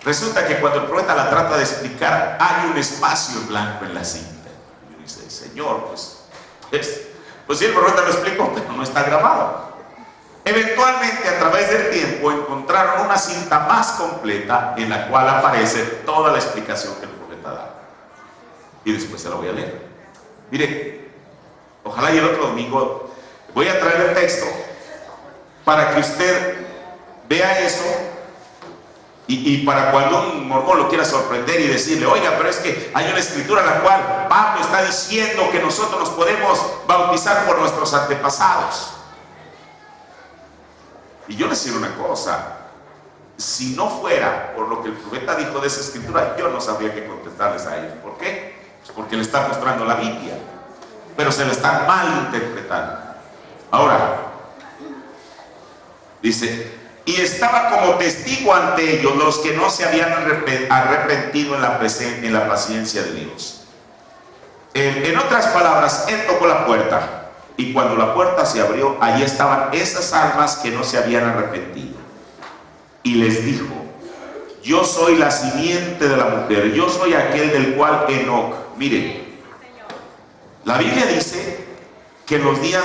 [SPEAKER 1] resulta que cuando el profeta la trata de explicar, hay un espacio en blanco en la cinta. Y uno dice, Señor, pues sí, el profeta lo explicó, pero no está grabado. Eventualmente, a través del tiempo, encontraron una cinta más completa en la cual aparece toda la explicación que el profeta da. Y después se la voy a leer. Mire, ojalá y el otro domingo voy a traer el texto para que usted vea eso y para cuando un mormón lo quiera sorprender y decirle, oiga, pero es que hay una escritura en la cual Pablo está diciendo que nosotros nos podemos bautizar por nuestros antepasados. Y yo les digo una cosa, si no fuera por lo que el profeta dijo de esa escritura, yo no sabría qué contestarles a ellos. ¿Por qué? Pues porque le están mostrando la Biblia, pero se la están malinterpretando. Ahora, dice, y estaba como testigo ante ellos los que no se habían arrepentido en la paciencia de Dios. En otras palabras, él tocó la puerta, y cuando la puerta se abrió, allí estaban esas almas que no se habían arrepentido. Y les dijo, yo soy la simiente de la mujer, yo soy aquel del cual Enoc. Miren, la Biblia dice que en los días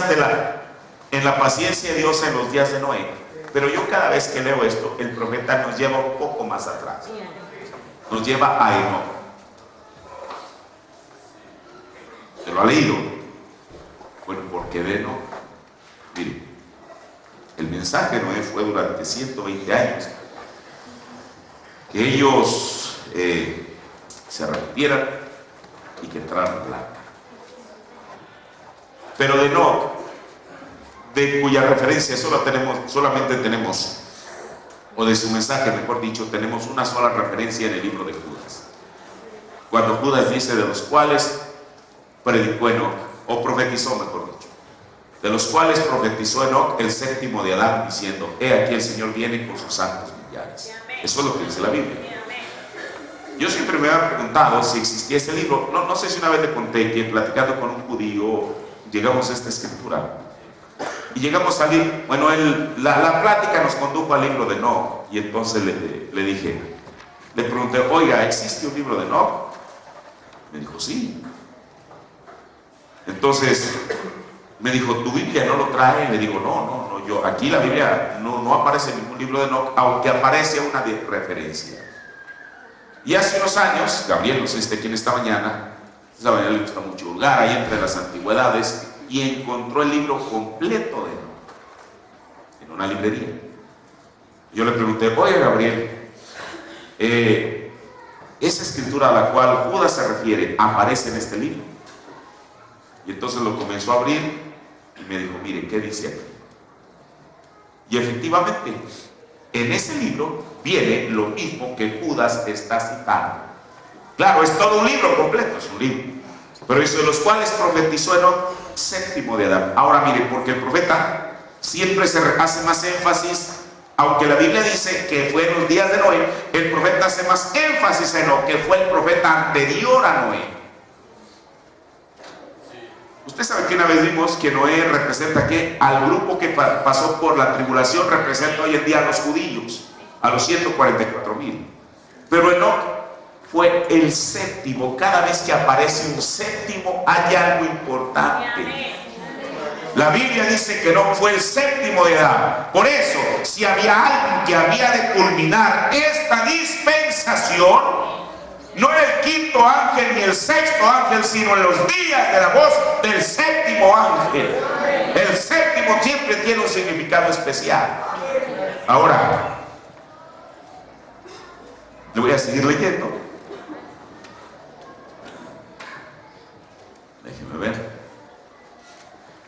[SPEAKER 1] en la paciencia de Dios, en los días de Noé, pero yo cada vez que leo esto, el profeta nos lleva un poco más atrás, nos lleva a Enoc. ¿Se lo ha leído? Bueno, ¿por qué de Enoc? Miren, el mensaje de Noé fue durante 120 años que ellos se arrepintieran y que entraran en la arca. Pero de Enoc, de cuya referencia solamente tenemos, o de su mensaje, mejor dicho, tenemos una sola referencia en el libro de Judas. Cuando Judas dice de los cuales predicó Enoc, o profetizó, mejor dicho, de los cuales profetizó Enoc, el séptimo de Adán, diciendo, he aquí el Señor viene con sus santos millares. Eso es lo que dice la Biblia. Yo siempre me había preguntado si existía ese libro. No sé si una vez le conté que platicando con un judío llegamos a esta escritura y llegamos a salir, bueno, la plática nos condujo al libro de Enoc, y entonces le pregunté, oiga, ¿existe un libro de Enoc? Me dijo, sí. Entonces me dijo, ¿tu Biblia no lo trae? Le digo, no, yo aquí la Biblia no aparece ningún libro de Enoc, aunque aparece una referencia. Y hace unos años, Gabriel, no sé si esté aquí en esta mañana, a Gabriel le gusta mucho hurgar ahí entre las antigüedades, y encontró el libro completo de Enoc en una librería. Yo le pregunté, oye Gabriel, esa escritura a la cual Judas se refiere, ¿aparece en este libro? Y entonces lo comenzó a abrir y me dijo, mire, ¿qué dice aquí? Y efectivamente, en ese libro viene lo mismo que Judas está citando. Claro, es todo un libro completo, es un libro. Pero eso de los cuales profetizó Enoc, séptimo de Adán. Ahora mire, porque el profeta siempre se hace más énfasis, aunque la Biblia dice que fue en los días de Noé, el profeta hace más énfasis en Enoc, que fue el profeta anterior a Noé. Usted sabe que una vez vimos que Noé representa ¿qué? Al grupo que pasó por la tribulación, representa hoy en día a los judíos, a los 144,000. Pero Enoc fue el séptimo. Cada vez que aparece un séptimo hay algo importante. La Biblia dice que no fue el séptimo de Adán. Por eso, si había alguien que había de culminar esta dispensación, no era el quinto ángel ni el sexto ángel, sino en los días de la voz del séptimo ángel. El séptimo siempre tiene un significado especial. Ahora, le voy a seguir leyendo. Déjenme ver.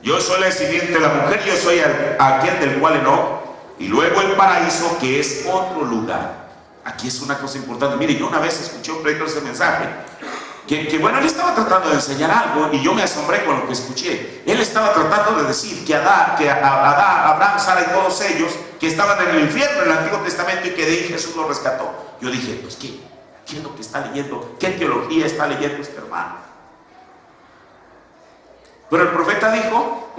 [SPEAKER 1] Yo soy la simiente de la mujer, yo soy aquel del cual Enoc, y luego el paraíso, que es otro lugar. Aquí es una cosa importante. Mire, yo una vez escuché un predicador ese mensaje, que bueno, él estaba tratando de enseñar algo, y yo me asombré con lo que escuché. Él estaba tratando de decir que Adán, Abraham, Sara y todos ellos, que estaban en el infierno en el Antiguo Testamento, y que de ahí Jesús los rescató. Yo dije, pues ¿qué es lo que está leyendo? ¿Qué teología está leyendo este hermano? Pero el profeta dijo,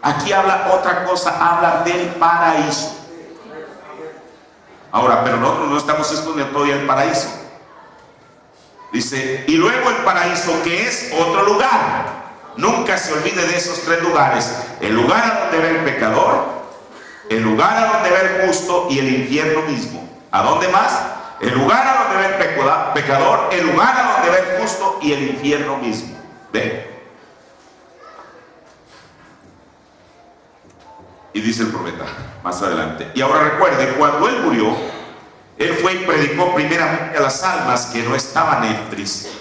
[SPEAKER 1] aquí habla otra cosa, habla del paraíso. Ahora, pero nosotros no estamos estudiando todavía el paraíso. Dice, y luego el paraíso, que es otro lugar. Nunca se olvide de esos tres lugares: el lugar a donde va el pecador, el lugar a donde va el justo y el infierno mismo. ¿A dónde más? El lugar a donde va el pecador, el lugar a donde va el justo y el infierno mismo. ¿Ve? Y dice el profeta más adelante, y ahora recuerde, cuando él murió, él fue y predicó primeramente a las almas que no estaban en prisión.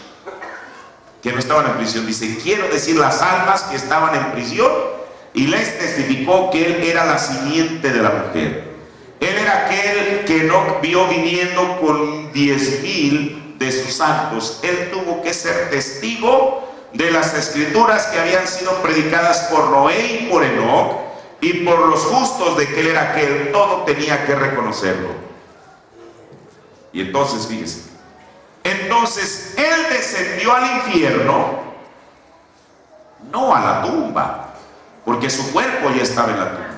[SPEAKER 1] Dice, quiero decir, las almas que estaban en prisión, y les testificó que él era la simiente de la mujer. Él era aquel que no vio viniendo con 10,000 de sus santos. Él tuvo que ser testigo de las escrituras que habían sido predicadas por Noé y por Enoc, y por los justos, de que él era aquel. Todo tenía que reconocerlo. Y entonces, fíjese, entonces él descendió al infierno, no a la tumba, porque su cuerpo ya estaba en la tumba,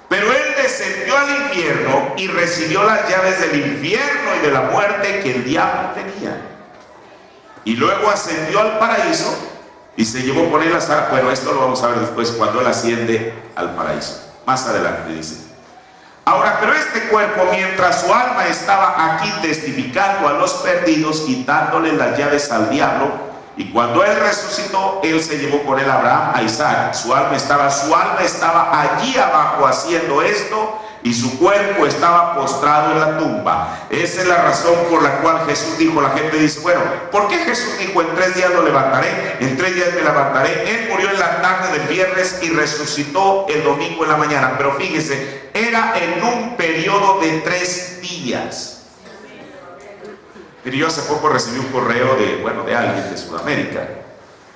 [SPEAKER 1] pero él descendió al infierno y recibió las llaves del infierno y de la muerte que el diablo tenía. Y luego ascendió al paraíso y se llevó con él hasta... Bueno, esto lo vamos a ver después, cuando él asciende al paraíso. Más adelante dice. Ahora, pero este cuerpo, mientras su alma estaba aquí testificando a los perdidos, quitándole las llaves al diablo, y cuando él resucitó, él se llevó con él a Abraham, a Isaac. Su alma estaba allí abajo haciendo esto, y su cuerpo estaba postrado en la tumba. Esa es la razón por la cual Jesús dijo. La gente dice, bueno, ¿por qué Jesús dijo en 3 días lo levantaré, en 3 días me levantaré? Él murió en la tarde del viernes y resucitó el domingo en la mañana. Pero fíjese, era en un periodo de 3 días. Pero yo hace poco recibí un correo de alguien de Sudamérica,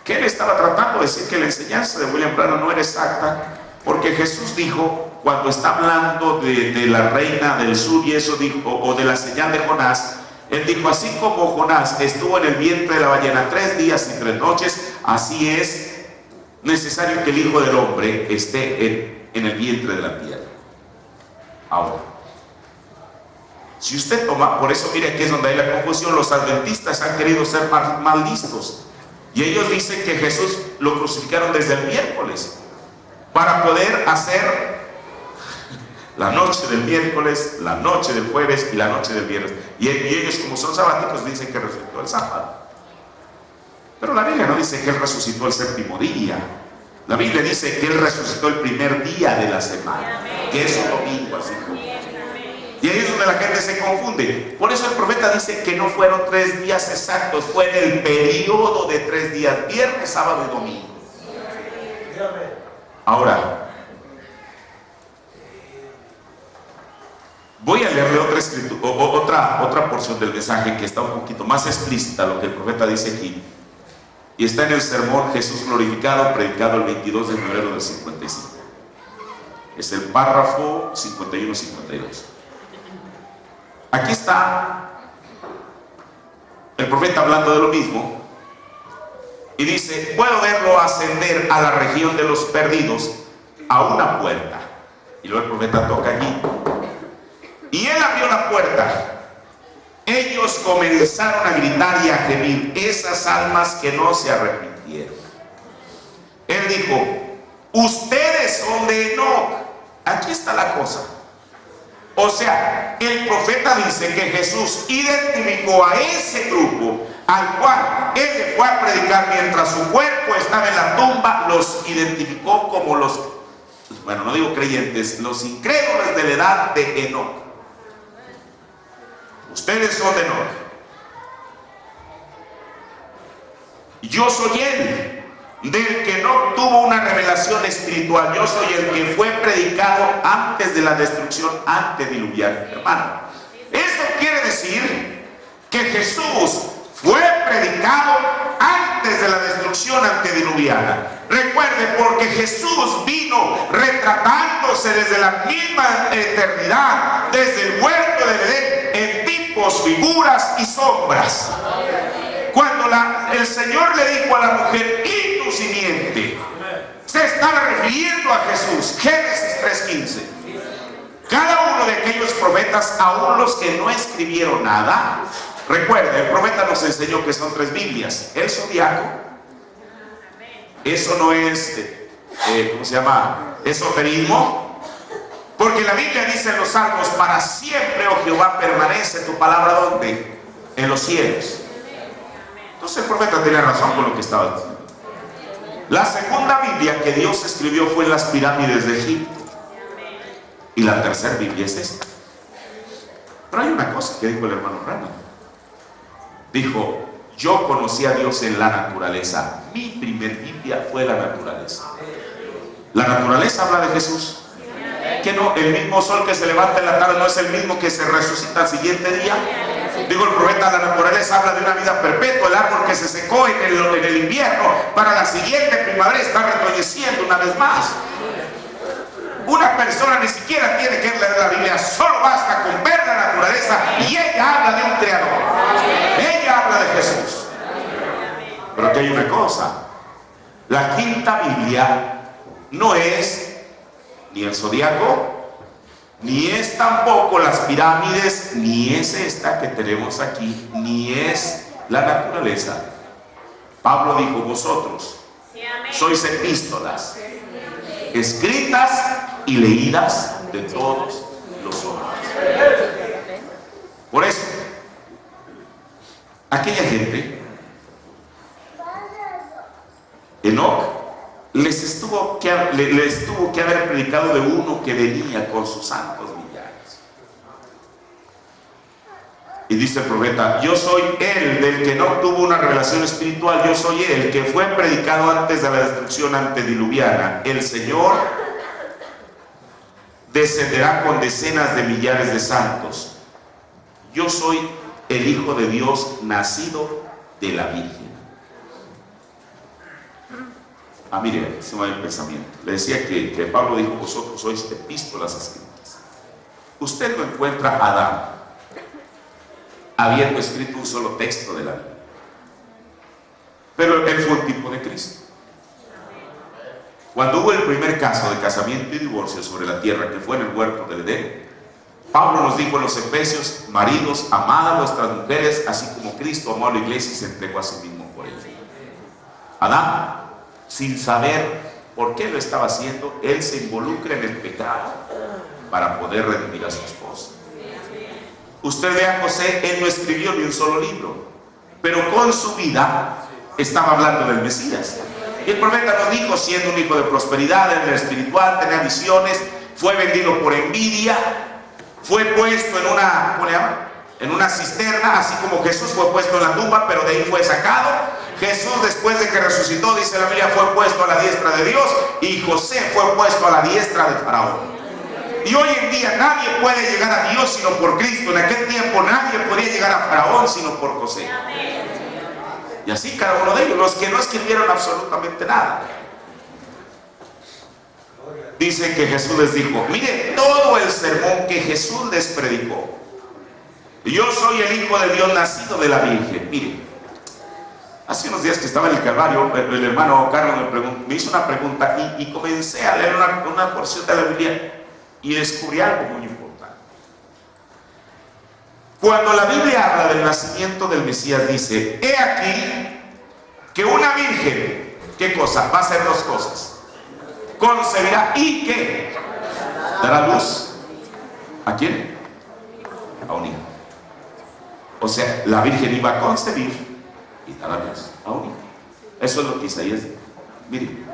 [SPEAKER 1] que él estaba tratando de decir que la enseñanza de William Branham no era exacta, porque Jesús dijo, cuando está hablando de la reina del sur y eso dijo, o de la señal de Jonás, él dijo, así como Jonás estuvo en el vientre de la ballena 3 días y 3 noches, así es necesario que el Hijo del Hombre esté en el vientre de la tierra. Ahora, si usted toma, por eso mire, aquí es donde hay la confusión. Los adventistas han querido ser más listos, y ellos dicen que Jesús lo crucificaron desde el miércoles, para poder hacer la noche del miércoles, la noche del jueves y la noche del viernes. Y ellos, como son sabáticos, dicen que resucitó el sábado. Pero la Biblia no dice que él resucitó el séptimo día. La Biblia dice que él resucitó el primer día de la semana, que es un domingo, así como. Y ahí es donde la gente se confunde. Por eso el profeta dice que no fueron 3 días exactos, fue en el periodo de 3 días, viernes, sábado y domingo. Ahora, voy a leerle otra porción del mensaje que está un poquito más explícita, lo que el profeta dice aquí. Y está en el sermón Jesús glorificado, predicado el 22 de febrero del 55. Es el párrafo 51-52. Aquí está el profeta hablando de lo mismo. Y dice, puedo verlo ascender a la región de los perdidos, a una puerta. Y luego el profeta toca allí. Y él abrió la puerta. Ellos comenzaron a gritar y a gemir, esas almas que no se arrepintieron. Él dijo, ustedes son de Enoc. Aquí está la cosa. O sea, el profeta dice que Jesús identificó a ese grupo al cual él le fue a predicar mientras su cuerpo estaba en la tumba. Los identificó como los, bueno, no digo creyentes, los incrédulos de la edad de Enoc. Ustedes son de Enoc. Yo soy él, del que no tuvo una revelación espiritual. Yo soy el que fue predicado antes de la destrucción antediluviana. Hermano, eso quiere decir que Jesús fue predicado antes de la destrucción antediluviana. Recuerde, porque Jesús vino retratándose desde la misma eternidad, desde el huerto de Edén, en tipos, figuras y sombras. Cuando el Señor le dijo a la mujer, y tu simiente, se estaba refiriendo a Jesús. Génesis 3:15. Cada uno de aquellos profetas, aún los que no escribieron nada, recuerda, el profeta nos enseñó que son 3 Biblias. El zodiaco, eso no es, ¿cómo se llama? Esoterismo. Porque la Biblia dice en los Salmos, para siempre, oh Jehová, permanece tu palabra, ¿dónde? En los cielos. Entonces el profeta tenía razón con lo que estaba diciendo. La segunda Biblia que Dios escribió fue en las pirámides de Egipto. Y la tercera Biblia es esta. Pero hay una cosa que dijo el hermano Branham. Dijo, yo conocí a Dios en la naturaleza. Mi primer Biblia fue la naturaleza. La naturaleza habla de Jesús. Que no, el mismo sol que se levanta en la tarde no es el mismo que se resucita al siguiente día. Digo, el profeta, la naturaleza habla de una vida perpetua. El árbol que se secó en el invierno, para la siguiente primavera está retoñeciendo una vez más. Una persona ni siquiera tiene que leer la Biblia, solo basta con ver la naturaleza y ella habla de un creador. Ella habla de Jesús. Pero que hay una cosa, la quinta Biblia no es ni el zodiaco, ni es tampoco las pirámides, ni es esta que tenemos aquí, ni es la naturaleza. Pablo dijo, vosotros sois epístolas escritas y leídas de todos los hombres. Por eso, aquella gente, Enoc, les tuvo que haber predicado de uno que venía con sus santos millares. Y dice el profeta, yo soy él del que no tuvo una revelación espiritual. Yo soy él que fue predicado antes de la destrucción antediluviana. El Señor descenderá con decenas de millares de santos. Yo soy el Hijo de Dios nacido de la Virgen. Mire, se me va el pensamiento. Le decía que Pablo dijo, vosotros sois epístolas escritas. Usted no encuentra a Adán habiendo escrito un solo texto de la Biblia. Pero él fue un tipo de Cristo. Cuando hubo el primer caso de casamiento y divorcio sobre la tierra, que fue en el huerto del Edén, Pablo nos dijo en los Efesios, maridos, amad a vuestras mujeres, así como Cristo amó a la iglesia y se entregó a sí mismo por ella. Adán, sin saber por qué lo estaba haciendo, él se involucra en el pecado para poder redimir a su esposa. Usted ve a José, él no escribió ni un solo libro, pero con su vida estaba hablando del Mesías. Y el profeta nos dijo, siendo un hijo de prosperidad en el espiritual, tenía visiones, fue vendido por envidia, fue puesto en una, ¿cómo le llaman? En una cisterna, así como Jesús fue puesto en la tumba, pero de ahí fue sacado. Jesús, después de que resucitó, dice la Biblia, fue puesto a la diestra de Dios, y José fue puesto a la diestra de Faraón. Y hoy en día nadie puede llegar a Dios sino por Cristo. En aquel tiempo nadie podía llegar a Faraón sino por José. Y así cada uno de ellos, los que no escribieron absolutamente nada. Dice que Jesús les dijo, mire todo el sermón que Jesús les predicó. Yo soy el Hijo de Dios nacido de la Virgen. Mire, hace unos días que estaba en el Calvario, el hermano Carlos me hizo una pregunta y comencé a leer una porción de la Biblia y descubrí algo muy importante. Cuando la Biblia habla del nacimiento del Mesías, dice, he aquí que una virgen, ¿qué cosa? Va a hacer dos cosas. concebirá y ¿qué? Dará luz. ¿A quién? A un hijo. O sea, la Virgen iba a concebir y dar a luz a un hijo. Eso es lo que Isaías dijo. Miren,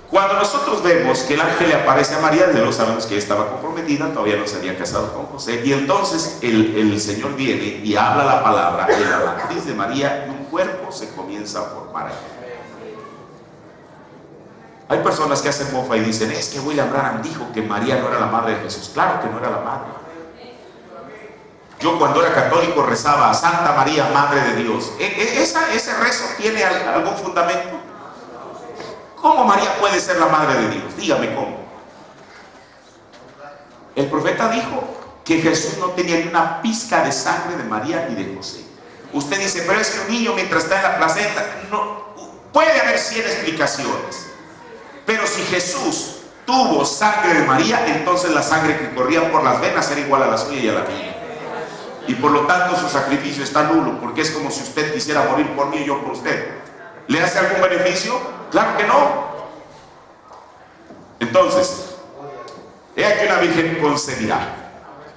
[SPEAKER 1] cuando nosotros vemos que el ángel le aparece a María, desde luego sabemos que ella estaba comprometida, todavía no se había casado con José, y entonces el Señor viene y habla la palabra de la matriz de María y un cuerpo se comienza a formar ahí. Hay personas que hacen mofa y dicen, es que William Branham dijo que María no era la madre de Jesús. Claro que no era la madre. Yo cuando era católico rezaba a Santa María, Madre de Dios. ¿Ese rezo tiene algún fundamento? ¿Cómo María puede ser la Madre de Dios? Dígame cómo. El profeta dijo que Jesús no tenía ni una pizca de sangre de María ni de José. Usted dice, pero es que un niño mientras está en la placenta, no, puede haber 100 explicaciones. Pero si Jesús tuvo sangre de María, entonces la sangre que corría por las venas era igual a la suya y a la mía. Y por lo tanto su sacrificio está nulo, porque es como si usted quisiera morir por mí y yo por usted. ¿Le hace algún beneficio? Claro que no. Entonces, he aquí una virgen concebirá.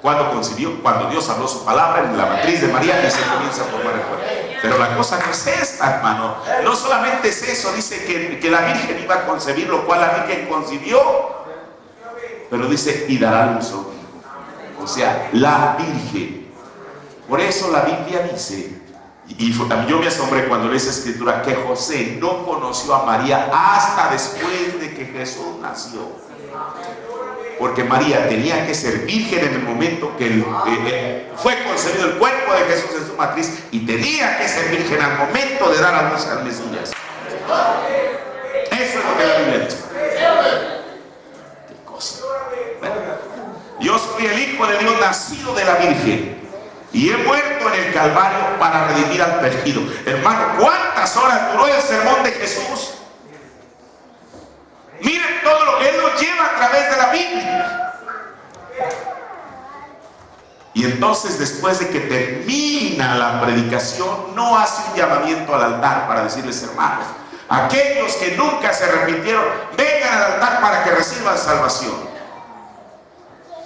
[SPEAKER 1] ¿Cuándo concibió? Cuando Dios habló su palabra en la matriz de María y se comienza a formar el cuerpo. Pero la cosa no es esta, hermano. No solamente es eso, dice que la virgen iba a concebir, lo cual la virgen concibió. Pero dice, y dará luz a un hijo. O sea, la virgen. Por eso la Biblia dice, y yo me asombré cuando leí esa escritura, que José no conoció a María hasta después de que Jesús nació. Porque María tenía que ser virgen en el momento que fue concebido el cuerpo de Jesús en su matriz, y tenía que ser virgen al momento de dar a luz al Mesías. Eso es lo que la Biblia dice. ¿Qué cosa? Bueno, yo soy el Hijo de Dios nacido de la Virgen, y he muerto en el Calvario para redimir al perdido. Hermano, ¿cuántas horas duró el sermón de Jesús? Miren todo lo que Él nos lleva a través de la Biblia. Y entonces, después de que termina la predicación, no hace un llamamiento al altar para decirles, hermanos, aquellos que nunca se arrepintieron, vengan al altar para que reciban salvación.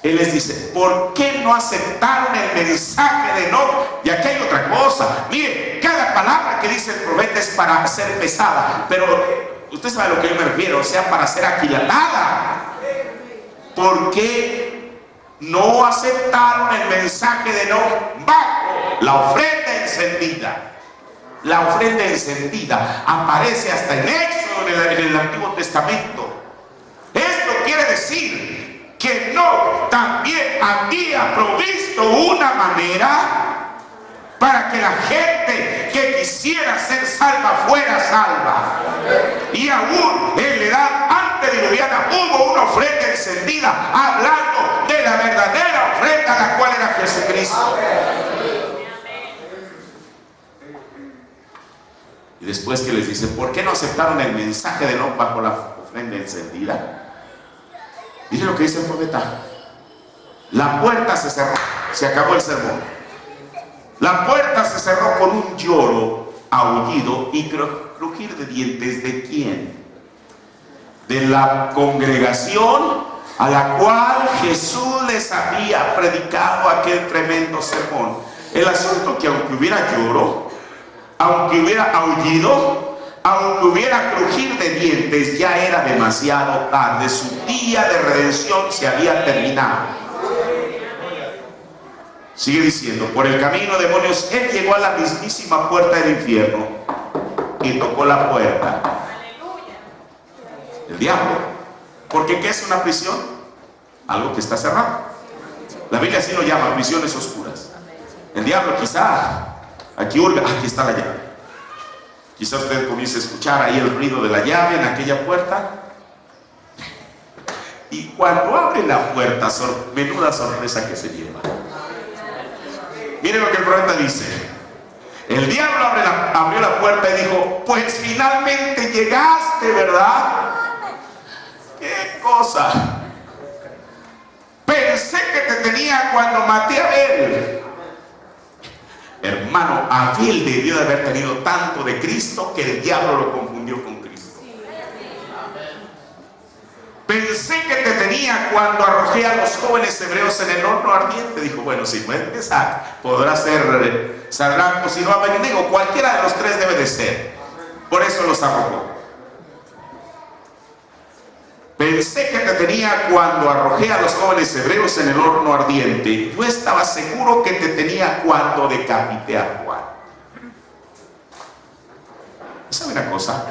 [SPEAKER 1] Él les dice, ¿por qué no aceptaron el mensaje de Enoc? Y aquí hay otra cosa. Mire, cada palabra que dice el profeta es para ser pesada, pero usted sabe a lo que yo me refiero, o sea, para ser aquilatada. ¿Por qué no aceptaron el mensaje de Enoc bajo la ofrenda encendida? La ofrenda encendida aparece hasta en Éxodo en el Antiguo Testamento. Esto quiere decir que no también había provisto una manera para que la gente que quisiera ser salva fuera salva. Y aún en la edad antediluviana hubo una ofrenda encendida hablando de la verdadera ofrenda, la cual era Jesucristo. Y después que les dice, ¿por qué no aceptaron el mensaje de Enoc bajo la ofrenda encendida? Miren lo que dice el profeta. La puerta se cerró, se acabó el sermón. La puerta se cerró con un lloro, aullido y crujir de dientes. ¿De quién? De la congregación a la cual Jesús les había predicado aquel tremendo sermón. El asunto que aunque hubiera lloro, aunque hubiera aullido, aunque hubiera crujir de dientes, ya era demasiado tarde. Su día de redención se había terminado. Sigue diciendo, por el camino, demonios, él llegó a la mismísima puerta del infierno y tocó la puerta. El diablo. Porque ¿qué es una prisión? Algo que está cerrado. La Biblia así lo llama, prisiones oscuras. El diablo quizá aquí hurga, aquí está la llave. Quizá usted comience a escuchar ahí el ruido de la llave en aquella puerta. Y cuando abre la puerta, menuda sorpresa que se lleva. Miren lo que el profeta dice. El diablo abrió la puerta y dijo, pues finalmente llegaste, ¿verdad? ¡Qué cosa! Pensé que te tenía cuando maté a Abel. Hermano, Abel debió de haber tenido tanto de Cristo que el diablo lo confundió con Cristo. cuando arrojé a los jóvenes hebreos en el horno ardiente. Dijo, bueno, si no es Mesac, podrá ser Sadrach, si no Abednego, cualquiera de los tres debe de ser. Por eso los arrojó. Pensé que te tenía cuando arrojé a los jóvenes hebreos en el horno ardiente. Yo estaba seguro que te tenía cuando decapité a Juan. ¿Sabe una cosa?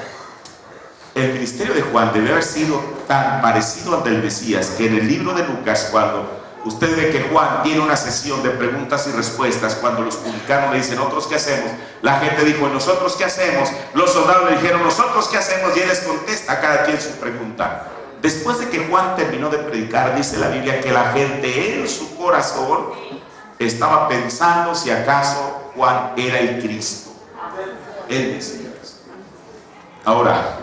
[SPEAKER 1] El ministerio de Juan debe haber sido tan parecido al del Mesías que en el libro de Lucas, cuando usted ve que Juan tiene una sesión de preguntas y respuestas, cuando los publicanos le dicen, ¿nosotros qué hacemos? La gente dijo, ¿nosotros qué hacemos? Los soldados le dijeron, ¿nosotros qué hacemos? Y él les contesta a cada quien su pregunta. Después de que Juan terminó de predicar, dice la Biblia que la gente en su corazón estaba pensando si acaso Juan era el Cristo, el Mesías. Ahora,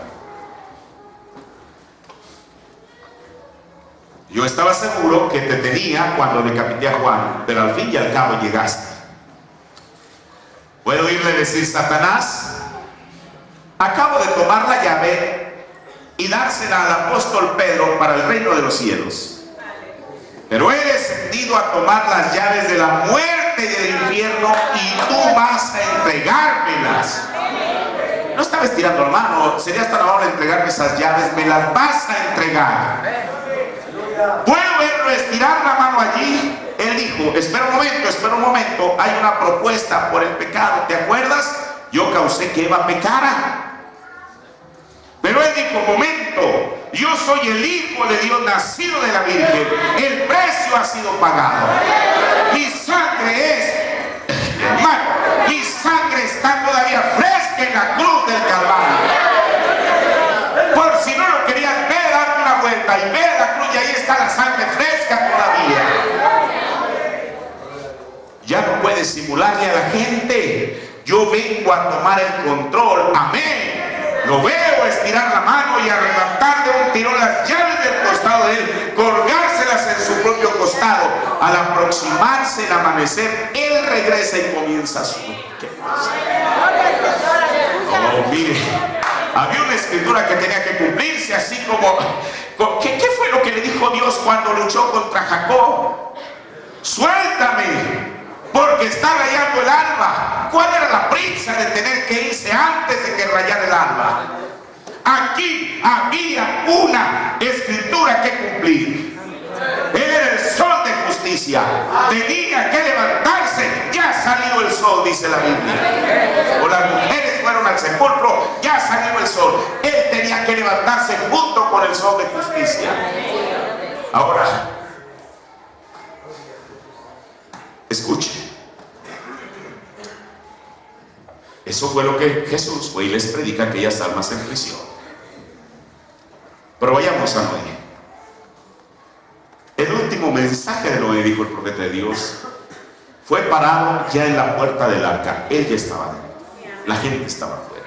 [SPEAKER 1] yo estaba seguro que te tenía cuando decapité a Juan, pero al fin y al cabo llegaste. ¿Puedo oírle decir, Satanás? Acabo de tomar la llave y dársela al apóstol Pedro para el reino de los cielos. Pero he descendido a tomar las llaves de la muerte y del infierno y tú vas a entregármelas. No estaba estirando la mano, sería tan amable entregarme esas llaves, me las vas a entregar. ¿Puedo verlo estirar la mano allí? Él dijo, espera un momento, hay una propuesta por el pecado, ¿te acuerdas? Yo causé que Eva pecara. Pero él dijo, momento, yo soy el Hijo de Dios nacido de la Virgen, el precio ha sido pagado. Mi sangre es, hermano, mi sangre está todavía fresca en la cruz del Calvario. Por si no lo querías ver, darte una vuelta y ver la cruz y ahí está la sangre fresca todavía. Ya no puedes simularle a la gente. Yo vengo a tomar el control. Amén. Lo veo estirar la mano y arrebatar de un tirón las llaves del costado de él, colgárselas en su propio costado. Al aproximarse el amanecer, él regresa y comienza su... ¿Qué pasa? Oh, mire, había una escritura que tenía que cumplirse, así como... ¿Qué fue lo que le dijo Dios cuando luchó contra Jacob? Suéltame, porque está rayando el alba. ¿Cuál era la prisa de tener que irse antes de que rayara el alba? Aquí había una escritura que cumplir. Él era el sol de justicia. Tenía que levantarse. Ya salió el sol, dice la Biblia. O las mujeres fueron al sepulcro, ya salió el sol. Él tenía que levantarse junto con el sol de justicia. Ahora, escuche. Eso fue lo que Jesús fue y les predica a aquellas almas en prisión. Pero vayamos a Noé. El último mensaje de Noé, dijo el profeta de Dios, fue parado ya en la puerta del arca. Él ya estaba dentro, la gente estaba afuera.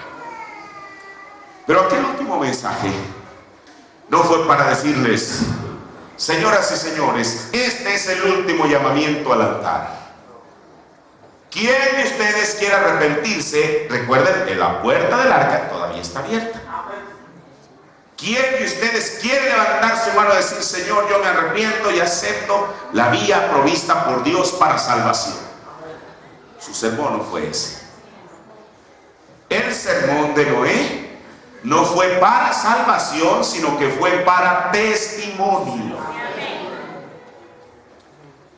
[SPEAKER 1] Pero aquel último mensaje no fue para decirles, señoras y señores, este es el último llamamiento al altar. ¿Quién de ustedes quiere arrepentirse? Recuerden que la puerta del arca todavía está abierta. ¿Quién de ustedes quiere levantar su mano y decir, Señor, yo me arrepiento y acepto la vía provista por Dios para salvación? Su sermón no fue ese. El sermón de Noé no fue para salvación, sino que fue para testimonio.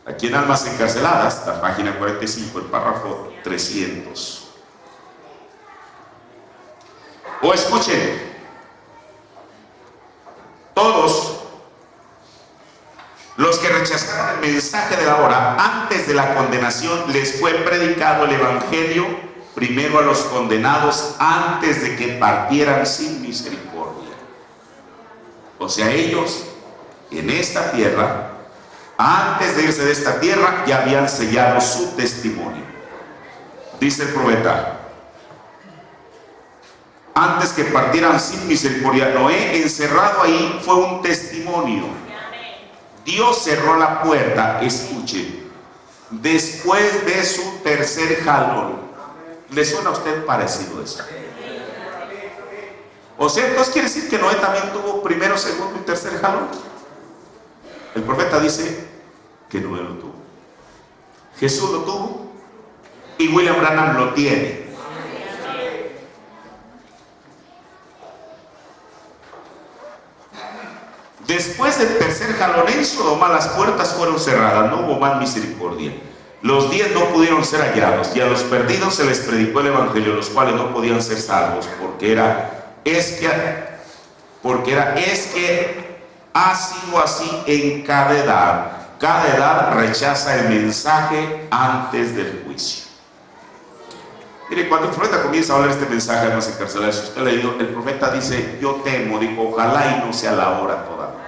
[SPEAKER 1] Aquí en Almas Encarceladas, la página 45, el párrafo 300. O escuchen, todos los que rechazaron el mensaje de la hora antes de la condenación, les fue predicado el evangelio primero a los condenados antes de que partieran sin misericordia. O sea, ellos en esta tierra, antes de irse de esta tierra, ya habían sellado su testimonio. Dice el profeta, antes que partieran sin misericordia, Noé encerrado ahí fue un testimonio. Dios cerró la puerta, escuchen, después de su tercer jalón. ¿Le suena a usted parecido eso? O sea, entonces quiere decir que Noé también tuvo primero, segundo y tercer jalón. El profeta dice que Noé lo tuvo. Jesús lo tuvo y William Branham lo tiene. Después del tercer jalón en Sodoma, las puertas fueron cerradas, no hubo más misericordia. Los 10 no pudieron ser hallados, y a los perdidos se les predicó el evangelio, los cuales no podían ser salvos, porque ha sido así en cada edad. Cada edad rechaza el mensaje antes del juicio. Mire, cuando el profeta comienza a hablar este mensaje a los encarcelados, si usted ha leído, el profeta dice: yo temo, dijo, ojalá y no sea la hora todavía.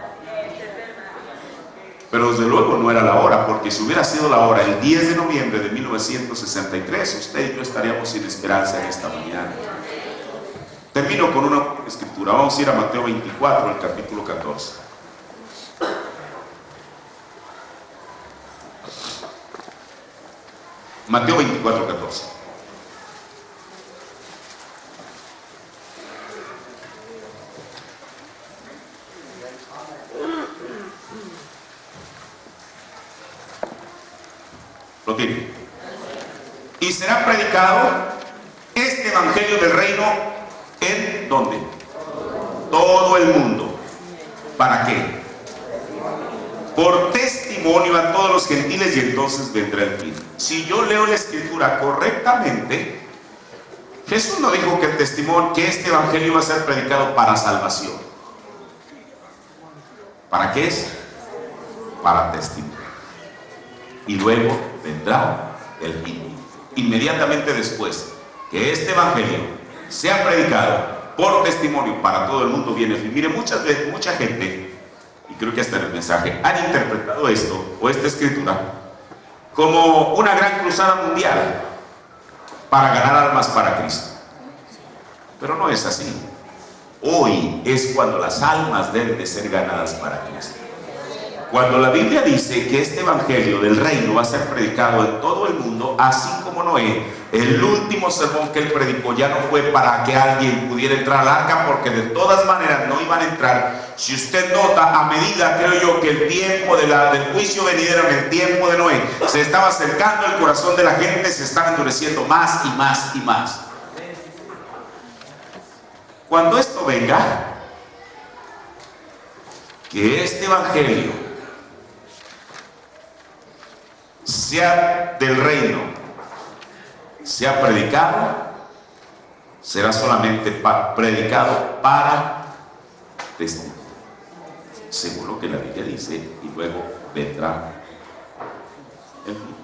[SPEAKER 1] Pero desde luego no era la hora, porque si hubiera sido la hora el 10 de noviembre de 1963, usted y yo estaríamos sin esperanza en esta mañana. Termino con una escritura. Vamos a ir a Mateo 24, el capítulo 14. Mateo 24, 14. Lo tiene. Y será predicado este evangelio del reino en ¿dónde? Todo el mundo. ¿Para qué? Por testimonio a todos los gentiles, y entonces vendrá el fin. Si yo leo la escritura correctamente, Jesús no dijo que el testimonio, que este evangelio iba a ser predicado para salvación. ¿Para qué es? Para testimonio. Y luego vendrá el fin. Inmediatamente después que este evangelio sea predicado por testimonio para todo el mundo, viene el fin. Mire, muchas veces, mucha gente, y creo que hasta en el mensaje, han interpretado esto o esta escritura como una gran cruzada mundial para ganar almas para Cristo. Pero no es así. Hoy es cuando las almas deben de ser ganadas para Cristo. Cuando la Biblia dice que este evangelio del reino va a ser predicado en todo el mundo, así como Noé, el último sermón que él predicó ya no fue para que alguien pudiera entrar al arca, porque de todas maneras no iban a entrar. Si usted nota, a medida, creo yo, que el tiempo del juicio venidero, en el tiempo de Noé, se estaba acercando, el corazón de la gente se estaba endureciendo más y más y más. Cuando esto venga, que este evangelio sea del reino, sea predicado, será solamente predicado para testimonio, según lo que la Biblia dice, y luego vendrá el fin.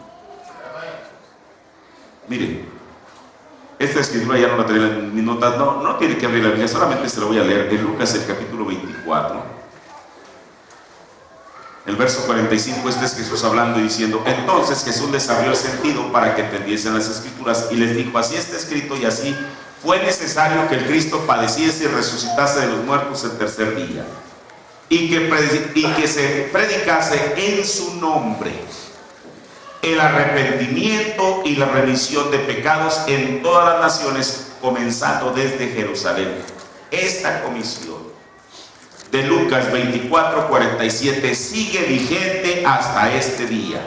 [SPEAKER 1] Miren, esta escritura ya no la tenía en mis notas, no tiene que abrir la Biblia, solamente se la voy a leer en Lucas, el capítulo 24. El verso 45, este es Jesús hablando y diciendo: entonces Jesús les abrió el sentido para que entendiesen las escrituras y les dijo: así está escrito, y así fue necesario que el Cristo padeciese y resucitase de los muertos el tercer día, y que se predicase en su nombre el arrepentimiento y la remisión de pecados en todas las naciones, comenzando desde Jerusalén. Esta comisión de Lucas 24, 47 sigue vigente hasta este día.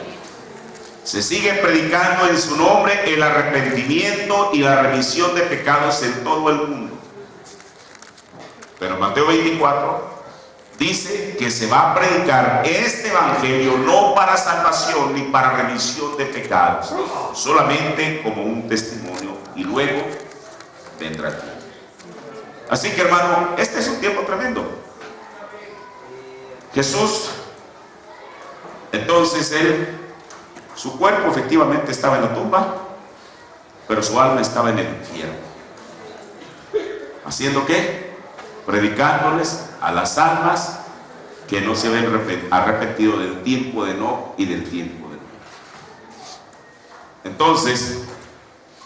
[SPEAKER 1] Se sigue predicando en su nombre el arrepentimiento y la remisión de pecados en todo el mundo. Pero Mateo 24 dice que se va a predicar este evangelio no para salvación ni para remisión de pecados, solamente como un testimonio, y luego vendrá aquí. Así que, hermano, este es un tiempo tremendo. Jesús, entonces su cuerpo efectivamente estaba en la tumba, pero su alma estaba en el infierno. ¿Haciendo qué? Predicándoles a las almas que no se habían arrepentido del tiempo de Enoc y del tiempo de Noé. Entonces,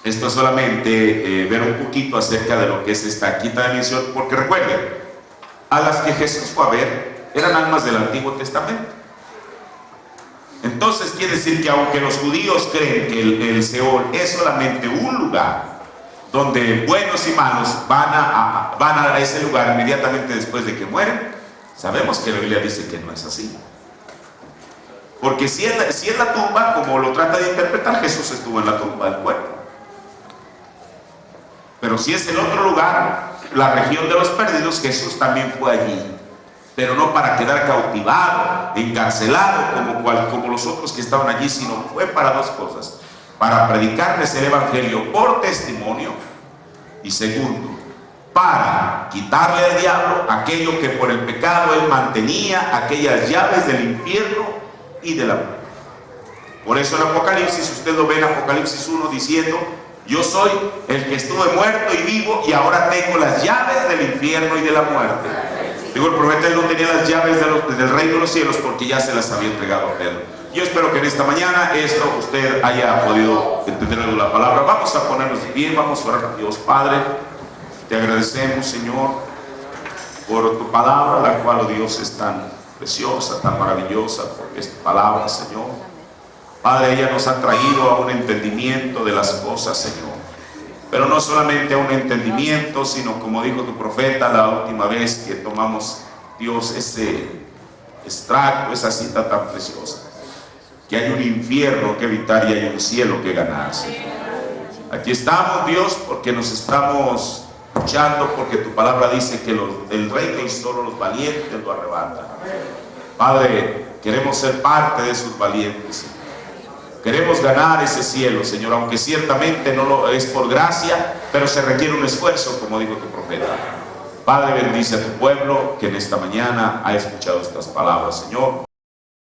[SPEAKER 1] esto es solamente ver un poquito acerca de lo que es esta quinta dimensión, porque recuerden, a las que Jesús fue a ver eran almas del Antiguo Testamento. Entonces quiere decir que aunque los judíos creen que el Seol es solamente un lugar donde buenos y malos van a ese lugar inmediatamente después de que mueren, sabemos que la Biblia dice que no es así. Porque si es la tumba, como lo trata de interpretar, Jesús estuvo en la tumba del cuerpo. Pero si es el otro lugar, la región de los perdidos, Jesús también fue allí. Pero no para quedar cautivado, encarcelado como los otros que estaban allí, sino fue para dos cosas: para predicarles el evangelio por testimonio, y segundo, para quitarle al diablo aquello que por el pecado él mantenía, aquellas llaves del infierno y de la muerte. Por eso en Apocalipsis, usted lo ve en Apocalipsis 1 diciendo: yo soy el que estuve muerto y vivo, y ahora tengo las llaves del infierno y de la muerte. Digo, el profeta, él no tenía las llaves del reino de los cielos porque ya se las había entregado a Pedro. Yo espero que en esta mañana esto usted haya podido entender la palabra. Vamos a ponernos de pie, vamos a orar a Dios. Padre, te agradecemos, Señor, por tu palabra, la cual, oh Dios, es tan preciosa, tan maravillosa, porque esta palabra, Señor, Padre, ella nos ha traído a un entendimiento de las cosas, Señor. Pero no solamente a un entendimiento, sino, como dijo tu profeta la última vez que tomamos, Dios, ese extracto, esa cita tan preciosa, que hay un infierno que evitar y hay un cielo que ganar, Señor. Aquí estamos, Dios, porque nos estamos luchando, porque tu palabra dice que el reino y solo los valientes lo arrebatan. Padre, queremos ser parte de esos valientes, Señor. Queremos ganar ese cielo, Señor, aunque ciertamente no lo es por gracia, pero se requiere un esfuerzo, como dijo tu profeta. Padre, bendice a tu pueblo que en esta mañana ha escuchado estas palabras, Señor.